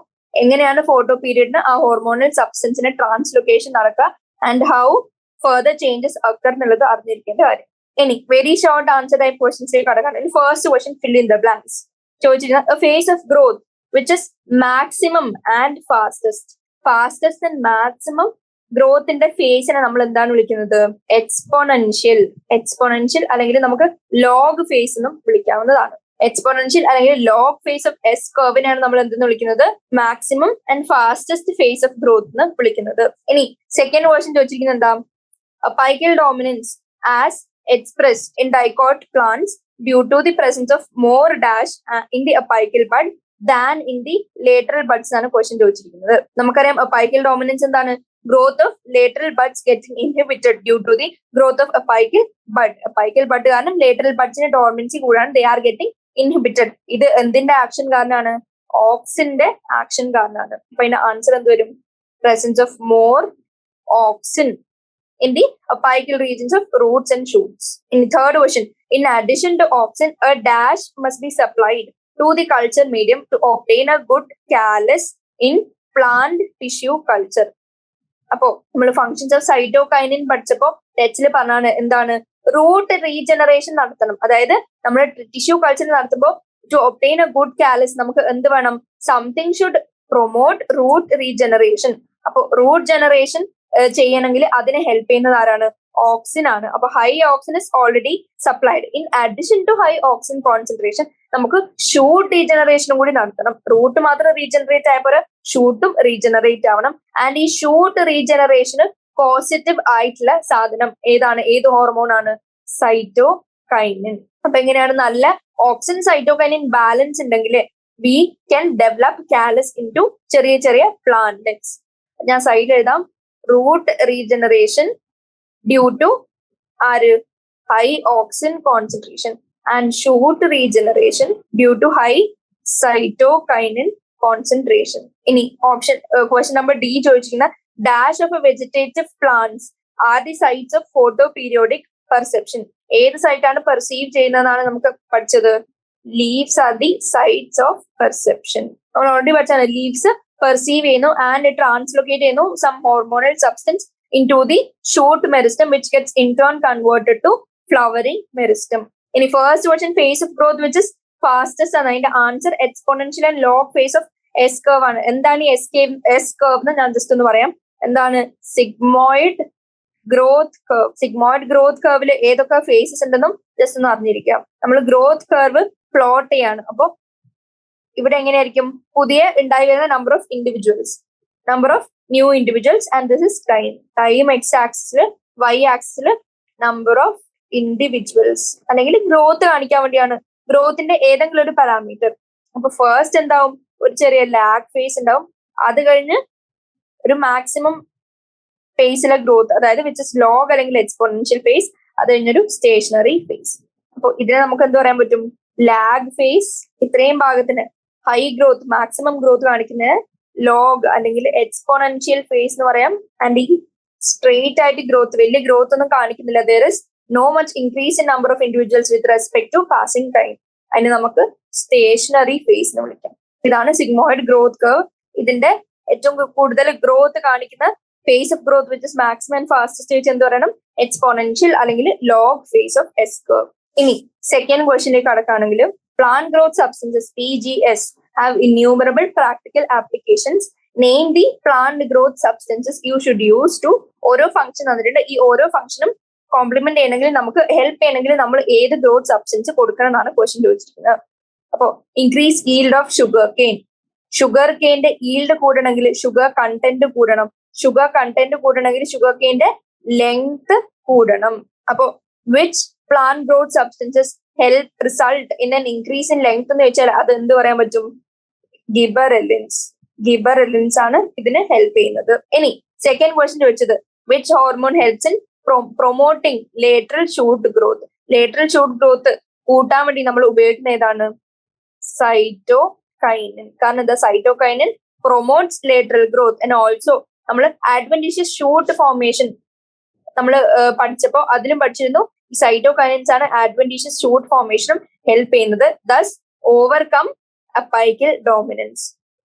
എങ്ങനെയാണ് ഫോട്ടോ പീരിയഡിന് ആ ഹോർമോണൽ സബ്സ്റ്റൻസിന്റെ ട്രാൻസ്ലൊക്കേഷൻ നടക്കുക and how further changes occur എന്നുള്ളത് അറിഞ്ഞിരിക്കേണ്ട കാര്യം. ഇനി വെരി ഷോർട്ട് ആൻസർ ടൈപ്പ് ക്വസ്റ്റ്യൻസിലേക്ക് കടക്കാണ്. First question fill in the blanks. ചോദിച്ചിരിക്കുന്നത് phase of growth which is maximum and fastest. Fastest and maximum ഗ്രോത്തിന്റെ ഫേസിനെ നമ്മൾ എന്താണ് വിളിക്കുന്നത്? എക്സ്പോണൻഷ്യൽ. എക്സ്പോണൻഷ്യൽ അല്ലെങ്കിൽ നമുക്ക് ലോഗ് ഫേസ് എന്നും വിളിക്കാവുന്നതാണ്. എക്സ്പോണൻഷ്യൽ അല്ലെങ്കിൽ ലോഗ് ഫേസ് ഓഫ് എസ് കർവിനെയാണ് നമ്മൾ എന്തെന്ന് വിളിക്കുന്നത്? Maximum and fastest phase of growth എന്ന് വിളിക്കുന്നത്. ഇനി സെക്കൻഡ് ക്വസ്റ്റ്യൻ ചോദിച്ചിരിക്കുന്നത് എന്താ? Apical dominance as expressed in dicot plants due to the presence of more dash in the apical bud than in the lateral buds ആണ് question ചോദിച്ചിരിക്കുന്നത്. നമുക്കറിയാം apical dominance എന്താണ്? Growth of lateral buds getting inhibited due to the growth of apical bud. Apical bud കാരണം lateral ബഡ്സിന്റെ dormancy കൂടാണ്. They are getting inhibited. ഇത് എന്തിന്റെ action കാരണമാണ്? ഓക്സിന്റെ ആക്ഷൻ കാരണമാണ്. അപ്പൊ അതിന്റെ ആൻസർ എന്ത് വരും? Presence of more auxin in the apical regions of roots and shoots. In the third question, in addition to auxin, a dash must be supplied to the culture medium to obtain a good callus in plant tissue culture. അപ്പോ നമ്മൾ functions of cytokinin പഠിച്ചപ്പോ ടെച്ചിൽ പറഞ്ഞാണ് എന്താണ്? Root regeneration നടത്തണം. അതായത് നമ്മൾ tissue culture നടത്തുമ്പോൾ to obtain a good callus നമുക്ക് എന്ത് വേണം? Something should promote root regeneration. അപ്പൊ റൂട്ട് ജനറേഷൻ ചെയ്യണമെങ്കിൽ അതിനെ ഹെൽപ്പ് ചെയ്യുന്നത് ആരാണ്? ഓക്സിൻ ആണ്. അപ്പൊ high auxin is already supplied. In addition to high auxin concentration നമുക്ക് ഷൂട്ട് റീജനറേഷനും കൂടി നടത്തണം. റൂട്ട് മാത്രം റീജനറേറ്റ് ആയപ്പോൾ ഷൂട്ടും റീജനറേറ്റ് ആവണം. ആൻഡ് ഈ ഷൂട്ട് റീജനറേഷന് പോസിറ്റീവ് ആയിട്ടുള്ള സാധനം ഏതാണ്? ഏത് ഹോർമോൺ ആണ്? സൈറ്റോകൈനിൻ. അപ്പൊ എങ്ങനെയാണ്? നല്ല ഓക്സിൻ സൈറ്റോകൈനിൻ ബാലൻസ് ഉണ്ടെങ്കിൽ we can develop callus into ചെറിയ ചെറിയ പ്ലാന്റ്ലെറ്റ്സ്. ഞാൻ സൈഡിൽ എഴുതാം. root regeneration due to high auxin concentration and shoot regeneration due to high cytokinin concentration. Any option question number D ചോദിച്ചിരിക്കുന്ന dash of a vegetative plants are the sites of photoperiodic perception. ഏത് site ആണ് perceive ചെയ്യുന്നതാണ് നമുക്ക് പഠിച്ചത്? Leaves are the sites of perception. നമ്മൾ already പഠിച്ചാണ് leaves perceive ചെയ്യുന്നു and translocate ചെയ്യുന്നു some hormonal substance in to the shoot meristem which gets in turn converted to flowering meristem. ഇനി first question phase of growth which is fastest ആണ്. അതിന്റെ answer exponential and log phase of S curve ആണ്. എന്താണ് ഈ S curve എന്ന് ഞാൻ just ഒന്ന് പറയാം. എന്താണ്? Sigmoid growth curve. Sigmoid growth കർവിൽ ഏതൊക്കെ ഫേസസ് ഉണ്ടെന്നും ജസ്റ്റ് ഒന്ന് അറിഞ്ഞിരിക്കാം. നമ്മൾ ഗ്രോത്ത് കർവ് പ്ലോട്ട് ചെയ്യാണ്. അപ്പൊ ഇവിടെ എങ്ങനെയായിരിക്കും? പുതിയ ഉണ്ടായി വരുന്ന number of individuals, number of new individuals and this is time. Time X axis, Y axis number of individuals അല്ലെങ്കിൽ ഗ്രോത്ത് കാണിക്കാൻ വേണ്ടിയാണ്. ഗ്രോത്തിന്റെ ഏതെങ്കിലും ഒരു പാരാമീറ്റർ. അപ്പൊ ഫസ്റ്റ് എന്താവും? ഒരു ചെറിയ ലാഗ് ഫേസ് ഉണ്ടാവും. അത് കഴിഞ്ഞ് ഒരു മാക്സിമം ഫേസിലെ ഗ്രോത്ത്, അതായത് വിച്ച് ഇസ് ലോഗ് അല്ലെങ്കിൽ എക്സ്പോണൻഷ്യൽ ഫേസ്. അത് കഴിഞ്ഞൊരു സ്റ്റേഷനറി ഫേസ്. അപ്പൊ ഇതിനെ നമുക്ക് എന്ത് പറയാൻ പറ്റും? Lag phase. ഇത്രയും ഭാഗത്തിന് ഹൈ ഗ്രോത്ത്, മാക്സിമം ഗ്രോത്ത് കാണിക്കുന്ന ലോഗ് അല്ലെങ്കിൽ എക്സ്പോണൻഷ്യൽ ഫേസ് എന്ന് പറയാം. ആൻഡ് ഈ സ്ട്രെയിറ്റ് ആയിട്ട് ഗ്രോത്ത്, വലിയ ഗ്രോത്ത് ഒന്നും കാണിക്കുന്നില്ല. There is no much increase in number of individuals with respect to passing time. അതിന് നമുക്ക് സ്റ്റേഷനറി ഫേസ് എന്ന് വിളിക്കാം. ഇതാണ് സിഗ്മോയിഡ് ഗ്രോത്ത് കർവ്. ഇതിന്റെ ഏറ്റവും കൂടുതൽ ഗ്രോത്ത് കാണിക്കുന്ന phase of growth which is maximum and fast stage എന്ത് പറയണം? എക്സ്പോണൻഷ്യൽ അല്ലെങ്കിൽ log phase of S curve. ഇനി സെക്കൻഡ് ക്വസ്റ്റ്യനിലേക്ക് കടക്കുകയാണെങ്കിൽ plant growth substances PGS have innumerable practical applications name the plant growth substances you should use to. ഓരോ function തന്നിട്ടുണ്ട്. ഈ ഓരോ ഫംഗ്ഷനും കോംപ്ലിമെന്റ് ചെയ്യണമെങ്കിൽ, നമുക്ക് ഹെൽപ്പ് ചെയ്യണമെങ്കിൽ നമ്മൾ ഏത് ഗ്രോത്ത് സബ്സ്റ്റൻസ് കൊടുക്കണം എന്നാണ് ക്വസ്റ്റ്യൻ ചോദിച്ചിരിക്കുന്നത്. അപ്പോ increase yield of sugar cane. Sugar കെയിന്റെ ഈൽഡ് കൂടണമെങ്കിൽ ഷുഗർ കണ്ടന്റ് കൂടണം. ഷുഗർ കണ്ടന്റ് കൂടണമെങ്കിൽ ഷുഗർ കെയിന്റെ ലെങ്ത് കൂടണം. അപ്പോ which plant growth substances help result in an increase in length എന്ന് വെച്ചാൽ അത് എന്ത് പറയാൻ പറ്റും? ഗിബറെലിൻസ്. ഗിബറെലിൻസ് ആണ് ഇതിന് ഹെൽപ്പ് ചെയ്യുന്നത്. ഇനി സെക്കൻഡ് ക്വസ്റ്റ്യൻ ചോദിച്ചത് which hormone helps in promoting lateral shoot growth. Lateral shoot growth കൂട്ടാൻ വേണ്ടി നമ്മൾ ഉപയോഗിക്കുന്ന ഏതാണ്? സൈറ്റോകൈനിൻ. കാരണം എന്താ? Cytokinin promotes lateral growth and also നമ്മൾ അഡ്വന്റീഷ്യസ് ഷൂട്ട് ഫോർമേഷൻ നമ്മൾ പഠിച്ചപ്പോൾ അതിലും പഠിച്ചിരുന്നു ഈ സൈറ്റോകൈനിൻസ് ആണ് അഡ്വന്റീഷ്യസ് ഷൂട്ട് ഫോർമേഷനും ഹെൽപ്പ് ചെയ്യുന്നത്. Thus overcome apical dominance.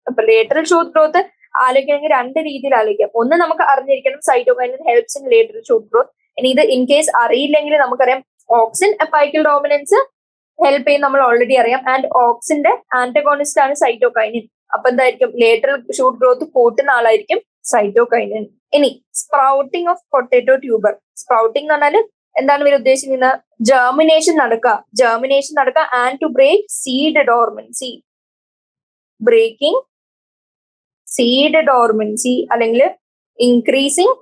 അപ്പൊ ലേറ്ററൽ ഷൂട്ട് ഗ്രോത്ത് ആലോചിക്കണമെങ്കിൽ രണ്ട് രീതിയിൽ ആലോചിക്കാം. ഒന്ന് നമുക്ക് അറിഞ്ഞിരിക്കണം cytokinin helps in lateral shoot growth. ഇനി ഇത് ഇൻ കേസ് അറിയില്ലെങ്കിൽ നമുക്കറിയാം ഓക്സിൻ അപ്പൈക്കൽ ഡോമിനൻസ് ഹെൽപ്പ് ചെയ്യും, നമ്മൾ ഓൾറെഡി അറിയാം. ആൻഡ് ഓക്സിന്റെ ആന്റഗോണിസ്റ്റ് ആണ് സൈറ്റോകൈനിൻ. അപ്പൊ എന്തായിരിക്കും? ലേറ്ററൽ ഷൂട്ട് ഗ്രോത്ത് കൂട്ടുന്ന ആളായിരിക്കും സൈറ്റോകൈനിൻ. ഇനി sprouting of potato tuber. Sprouting എന്ന് പറഞ്ഞാൽ എന്താണ് ഇവർ ഉദ്ദേശിക്കുന്നത്? ജെർമിനേഷൻ നടക്കുക and to break seed dormancy. Breaking seed dormancy അല്ലെങ്കിൽ ഇൻക്രീസിങ്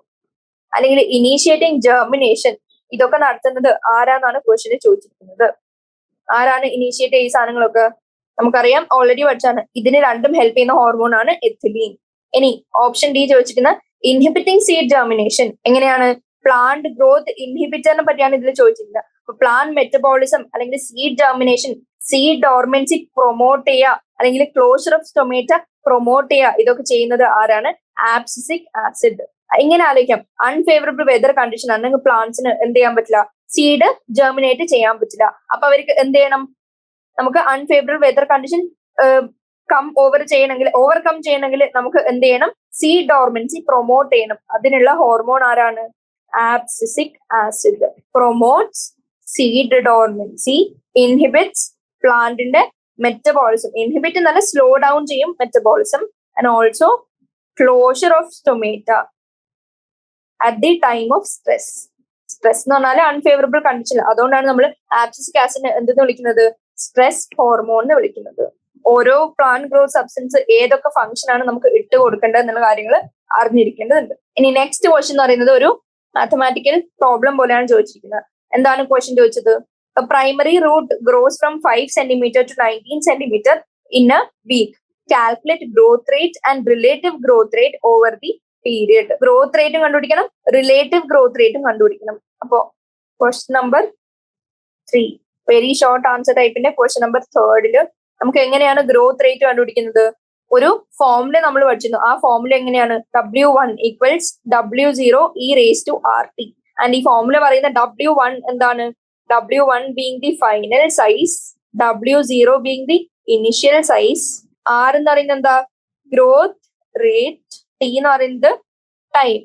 അല്ലെങ്കിൽ ഇനീഷ്യേറ്റിംഗ് ജെർമിനേഷൻ. ഇതൊക്കെ നടത്തുന്നത് ആരാന്നാണ് ക്വസ്റ്റ്യൻ ചോദിച്ചിരിക്കുന്നത്. ആരാണ് ഇനീഷ്യേറ്റ് ചെയ്യുന്ന സാധനങ്ങളൊക്കെ? നമുക്കറിയാം, ഓൾറെഡി പഠിച്ചാണ്. ഇതിന് രണ്ടും ഹെൽപ്പ് ചെയ്യുന്ന ഹോർമോൺ ആണ് എഥിലീൻ. ഇനി ഓപ്ഷൻ ഡി ചോദിച്ചിരിക്കുന്ന ഇൻഹിബിറ്റിംഗ് സീഡ് ജെർമിനേഷൻ. എങ്ങനെയാണ്? പ്ലാന്റ് ഗ്രോത്ത് ഇൻഹിബിറ്ററിനെ പറ്റിയാണ് ഇതിൽ ചോദിച്ചിരിക്കുന്നത്. അപ്പൊ പ്ലാന്റ് മെറ്റബോളിസം അല്ലെങ്കിൽ seed germination, seed dormancy promote ചെയ്യുക അല്ലെങ്കിൽ ക്ലോഷർ ഓഫ് സ്റ്റൊമേറ്റ പ്രൊമോട്ട് ചെയ്യുക, ഇതൊക്കെ ചെയ്യുന്നത് ആരാണ്? Abscisic acid. ഇങ്ങനെ ആലോചിക്കാം. അൺഫേവറബിൾ വെതർ കണ്ടീഷൻ ആണെങ്കിൽ പ്ലാന്റ്സിന് എന്ത് ചെയ്യാൻ പറ്റില്ല? സീഡ് ജെർമിനേറ്റ് ചെയ്യാൻ പറ്റില്ല. അപ്പൊ അവർക്ക് എന്ത് ചെയ്യണം? നമുക്ക് അൺഫേവറബിൾ വെതർ കണ്ടീഷൻ ഓവർകം ചെയ്യണമെങ്കിൽ നമുക്ക് എന്ത് ചെയ്യണം? സീഡ് ഡോർമൻസി പ്രൊമോട്ട് ചെയ്യണം. അതിനുള്ള ഹോർമോൺ ആരാണ്? Abscisic acid. Promotes seed dormancy, inhibits പ്ലാന്റിന്റെ മെറ്റബോളിസം. ഇൻഹിബിറ്റ് നല്ല സ്ലോ ഡൗൺ ചെയ്യും metabolism. And also closure of stomata at the time of stress. Stress എന്ന് പറഞ്ഞാൽ അൺഫേവറബിൾ കണ്ടീഷൻ. അതുകൊണ്ടാണ് നമ്മൾ ആബ്സിസിക് ആസിഡിനെ എന്തെന്ന് വിളിക്കുന്നത്? സ്ട്രെസ് ഹോർമോൺ എന്ന് വിളിക്കുന്നത്. ഓരോ പ്ലാന്റ് ഗ്രോത്ത് സബ്സ്റ്റൻസ് ഏതൊക്കെ ഫംഗ്ഷൻ ആണ് നമുക്ക് ഇട്ട് കൊടുക്കേണ്ടത് എന്നുള്ള കാര്യങ്ങൾ അറിഞ്ഞിരിക്കേണ്ടതുണ്ട്. ഇനി നെക്സ്റ്റ് ക്വസ്റ്റ്യൻ എന്ന് പറയുന്നത് ഒരു മാത്തമാറ്റിക്കൽ പ്രോബ്ലം പോലെയാണ് ചോദിച്ചിരിക്കുന്നത്. എന്താണ് ക്വസ്റ്റ്യൻ ചോദിച്ചത്? A primary root grows from 5 centimeter to 19 centimeter in a week. Calculate growth rate and relative growth rate over the period. Growth rate കണ്ടുപിടിക്കണം, relative growth rate കണ്ടുപിടിക്കണം. അപ്പോ question number 3 very short answer ടൈപ്പിന്റെ question number 3 നമുക്ക് എങ്ങനെയാണ് growth rate കണ്ടുപിടിക്കുന്നത്? ഒരു formula നമ്മൾ പഠിച്ചിരുന്നു. ആ ഫോർമുല എങ്ങനെയാണ്? W1 equals W0 e raised to RT. And ഈ ഫോർമുല പറയുന്ന W1 എന്താണ്? W1 being the final size, W0 being the initial size, R എന്ന് പറയുന്നത് എന്താ? ഗ്രോത്ത് റേറ്റ്, T എന്ന് പറയുന്നത് ടൈം.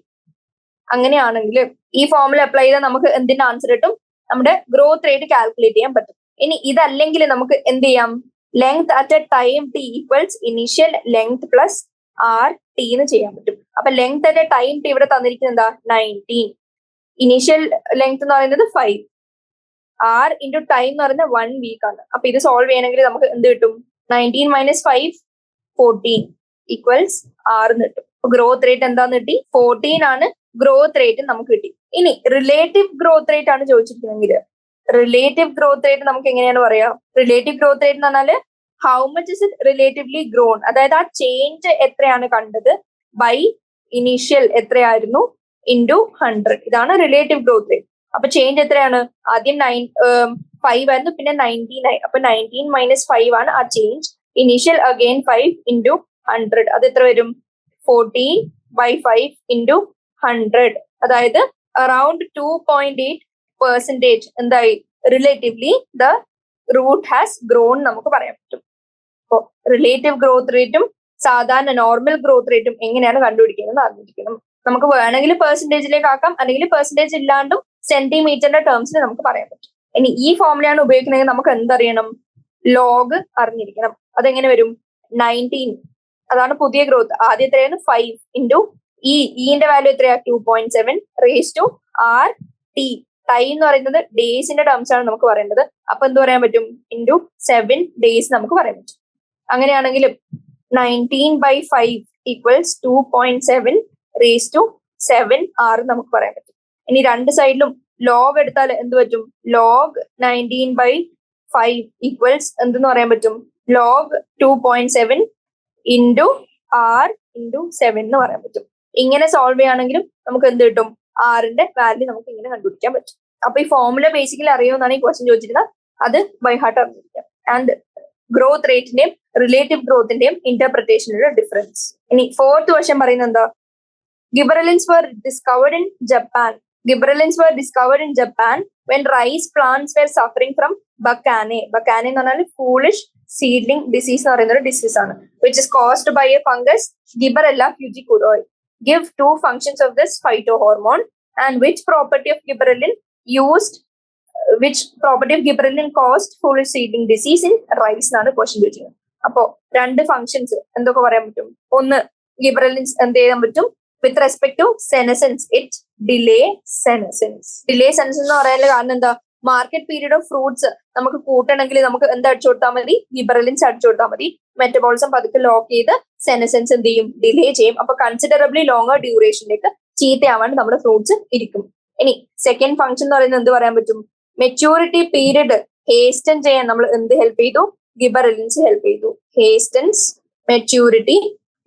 അങ്ങനെയാണെങ്കിൽ ഈ ഫോർമുല അപ്ലൈ ചെയ്താൽ നമുക്ക് എന്തിന്റെ ആൻസർ കിട്ടും? നമ്മുടെ ഗ്രോത്ത് റേറ്റ് കാൽക്കുലേറ്റ് ചെയ്യാൻ പറ്റും. ഇനി ഇതല്ലെങ്കിൽ നമുക്ക് എന്ത് ചെയ്യാം? Length at a time T equals initial length plus R T എന്ന് ചെയ്യാൻ പറ്റും. അപ്പൊ length at a time T ഇവിടെ തന്നിരിക്കുന്നത് എന്താ? 19. ഇനീഷ്യൽ ലെങ്ത് എന്ന് പറയുന്നത് 5. ആർ ഇൻറ്റു ടൈം എന്ന് പറയുന്നത് 1 വീക്ക് ആണ്. അപ്പൊ ഇത് സോൾവ് ചെയ്യണമെങ്കിൽ നമുക്ക് എന്ത് കിട്ടും? 19 - 5 14 ഈക്വൽസ് ആർ എന്ന് കിട്ടും. ഗ്രോത്ത് റേറ്റ് എന്താന്ന് കിട്ടി? 14 ആണ് ഗ്രോത്ത് റേറ്റ് നമുക്ക് കിട്ടി. ഇനി റിലേറ്റീവ് ഗ്രോത്ത് റേറ്റ് ആണ് ചോദിച്ചിരിക്കുന്നെങ്കിൽ റിലേറ്റീവ് ഗ്രോത്ത് റേറ്റ് നമുക്ക് എങ്ങനെയാണ് പറയാ? റിലേറ്റീവ് ഗ്രോത്ത് റേറ്റ് എന്ന് പറഞ്ഞാല് how much is it relatively grown, അതായത് ആ ചേഞ്ച് എത്രയാണ് കണ്ടത് ബൈ ഇനീഷ്യൽ എത്രയായിരുന്നു ഇൻറ്റു 100. ഇതാണ് റിലേറ്റീവ് ഗ്രോത്ത് റേറ്റ്. അപ്പൊ ചേഞ്ച് എത്രയാണ്? ആദ്യം 5 ആയിരുന്നു, പിന്നെ 19 ആയി. അപ്പൊ 19 - 5 ആണ് ആ ചേഞ്ച്. Initial again 5 into 100. അത് എത്ര വരും? 14/5 ഇൻറ്റു 100. അതായത് അറൌണ്ട് 2.8% എന്തായി? Relatively the root has grown നമുക്ക് പറയാൻ പറ്റും. അപ്പോൾ റിലേറ്റീവ് ഗ്രോത്ത് റേറ്റും സാധാരണ നോർമൽ ഗ്രോത്ത് റേറ്റും എങ്ങനെയാണ് കണ്ടുപിടിക്കുന്നത് അറിഞ്ഞിരിക്കണം. നമുക്ക് വേണമെങ്കിൽ പെർസെന്റേജിലേക്ക് ആക്കാം, അല്ലെങ്കിൽ പെർസെന്റേജ് ഇല്ലാണ്ടും സെന്റിമീറ്ററിന്റെ ടേംസിൽ നമുക്ക് പറയാൻ പറ്റും. ഇനി ഈ ഫോർമുലയാണ് ഉപയോഗിക്കുന്നത് നമുക്ക് എന്തറിയണം? ലോഗ് അറിഞ്ഞിരിക്കണം. അതെങ്ങനെ വരും? 19 അതാണ് പുതിയ ഗ്രോത്ത്. ആദ്യം എത്രയാണ് 5 ഇൻറ്റു ഇന്റെ വാല്യൂ എത്രയാ 2.7 raise to R T. Time എന്ന് പറയുന്നത് ഡേയ്സിന്റെ ടേംസ് ആണ് നമുക്ക് പറയേണ്ടത്. അപ്പൊ എന്ത് പറയാൻ പറ്റും? ഇൻറ്റു 7 ഡേയ്സ് നമുക്ക് പറയാൻ പറ്റും. അങ്ങനെയാണെങ്കിൽ 19/5 ഈക്വൽസ് 2.7 റേസ് ടു 7 ആർ നമുക്ക് പറയാൻ പറ്റും. ഇനി രണ്ട് സൈഡിലും ലോഗ് എടുത്താൽ എന്ത് പറ്റും? ലോഗ് 19/5 ഈക്വൽസ് എന്തെന്ന് പറയാൻ പറ്റും? ലോഗ് 2.7 ഇൻറ്റു ആർ ഇൻറ്റു 7 എന്ന് പറയാൻ പറ്റും. ഇങ്ങനെ സോൾവ് ചെയ്യുകയാണെങ്കിലും നമുക്ക് എന്ത് കിട്ടും? ആറിന്റെ വാല്യൂ നമുക്ക് ഇങ്ങനെ കണ്ടുപിടിക്കാൻ പറ്റും. അപ്പൊ ഈ ഫോർമുല ബേസിക്കലി അറിയുമെന്നാണ് ഈ ക്വസ്റ്റ്യൻ ചോദിച്ചിരുന്നത്. അത് ബൈ ഹാർട്ട് അറിഞ്ഞിരിക്കാം. ആൻഡ് ഗ്രോത്ത് റേറ്റിന്റെയും റിലേറ്റീവ് ഗ്രോത്തിന്റെയും ഇന്റർപ്രിട്ടേഷനിലുള്ള ഡിഫറൻസ്. ഇനി ഫോർത്ത് ക്വസ്റ്റ്യൻ പറയുന്നത് എന്താ? Gibberellins were discovered in Japan. Gibberellins were discovered in Japan when rice plants were suffering from Bakane. Bakane എന്ന് പറഞ്ഞാൽ foolish seedling disease എന്ന് പറയുന്ന ഒരു ഡിസീസ് ആണ്, which is caused by a fungus Gibberella fujikuroi. Give two functions of this phytohormone and which property of gibberellin caused foolish seedling disease in rice എന്നാണ് question ചോദിച്ചത്. അപ്പോ രണ്ട് ഫങ്ഷൻസ് എന്തൊക്കെ പറയാൻ പറ്റും? ഒന്ന്, ഗിബറലിൻസ് എന്ത് ചെയ്യാൻ പറ്റും? With respect to senescence it delay senescence. Delay senescence എന്ന് പറയാനുള്ള കാരണം എന്താ? മാർക്കറ്റ് പീരീഡ് ഓഫ് ഫ്രൂട്ട്സ് നമുക്ക് കൂട്ടണമെങ്കിൽ നമുക്ക് എന്ത് അടിച്ചു കൊടുത്താൽ മതി? ഗിബറലിൻസ് അടിച്ചു കൊടുത്താൽ മതി. മെറ്റബോളിസം പതുക്കെ ലോക്ക് ചെയ്ത് സെനസെൻസ് എന്ത് ചെയ്യും? ഡിലേ ചെയ്യും. അപ്പൊ കൺസിഡറബിളി ലോങ്ങർ ഡ്യൂറേഷനിലേക്ക് ചീത്തയാവാണ്ട് നമ്മുടെ ഫ്രൂട്ട്സ് ഇരിക്കും. ഇനി സെക്കൻഡ് ഫംഗ്ഷൻ എന്ന് പറയുന്നത് എന്ത് പറയാൻ പറ്റും? മെച്യൂരിറ്റി പീരീഡ് ഹേസ്റ്റൻ ചെയ്യാൻ നമ്മൾ എന്ത് ഹെൽപ്പ് ചെയ്തു? ഗിബറലിൻസ് ഹെൽപ്പ് ചെയ്തു. ഹേസ്റ്റൻസ് മെച്യൂരിറ്റി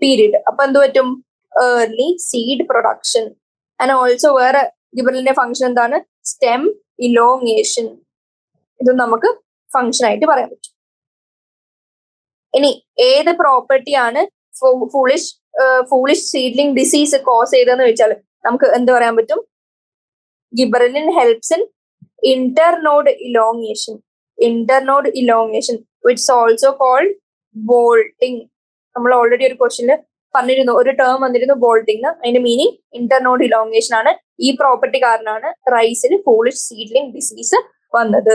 പീരീഡ്. അപ്പൊ എന്ത് പറ്റും? Early seed production. And also വേറെ ഗിബറലിന്റെ ഫംഗ്ഷൻ എന്താണ്? Stem elongation. ഇത് നമുക്ക് ഫംഗ്ഷൻ ആയിട്ട് പറയാൻ പറ്റും. ഇനി ഏത് പ്രോപ്പർട്ടിയാണ് ഫൂളിഷ് സീഡ്ലിംഗ് ഡിസീസ് കോസ് ചെയ്തതെന്ന് വെച്ചാൽ നമുക്ക് എന്ത് പറയാൻ പറ്റും? Gibberellin helps in internode elongation which is also called bolting. നമ്മൾ ഓൾറെഡി ഒരു ക്വസ്റ്റ്യനിൽ പറഞ്ഞിരുന്നു, ഒരു ടേം വന്നിരുന്നു ബോൾട്ടിങ്. അതിന്റെ മീനിങ് ഇന്റർനോഡ് ഇലോങ്ങേഷൻ ആണ്. ഈ പ്രോപ്പർട്ടി കാരണമാണ് റൈസിൽ ഫൂളിഷ് സീഡ്ലിംഗ് ഡിസീസ് വന്നത്.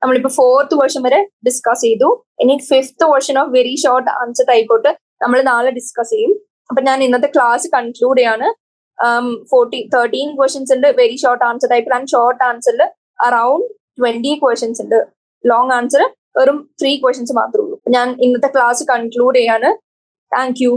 നമ്മളിപ്പോ ഫോർത്ത് ക്വസ്റ്റ്യൻ വരെ ഡിസ്കസ് ചെയ്തു. ഇനി fifth question of very short answer ടൈപ്പോട്ട് നമ്മൾ നാളെ ഡിസ്കസ് ചെയ്യും. അപ്പൊ ഞാൻ ഇന്നത്തെ ക്ലാസ് കൺക്ലൂഡ് ചെയ്യാണ്. 13 ക്വസ്റ്റ്യൻസ് ഉണ്ട് വെരി ഷോർട്ട് ആൻസർ ടൈപ്പിൽ. ആൻഡ് ഷോർട്ട് ആൻസറിൽ അറൌണ്ട് 20 ക്വസ്റ്റ്യൻസ് ഉണ്ട്. ലോങ് ആൻസർ വെറും 3 ക്വസ്റ്റ്യൻസ് മാത്രമേ ഉള്ളൂ. ഞാൻ ഇന്നത്തെ ക്ലാസ് കൺക്ലൂഡ് ചെയ്യാണ്. Thank you.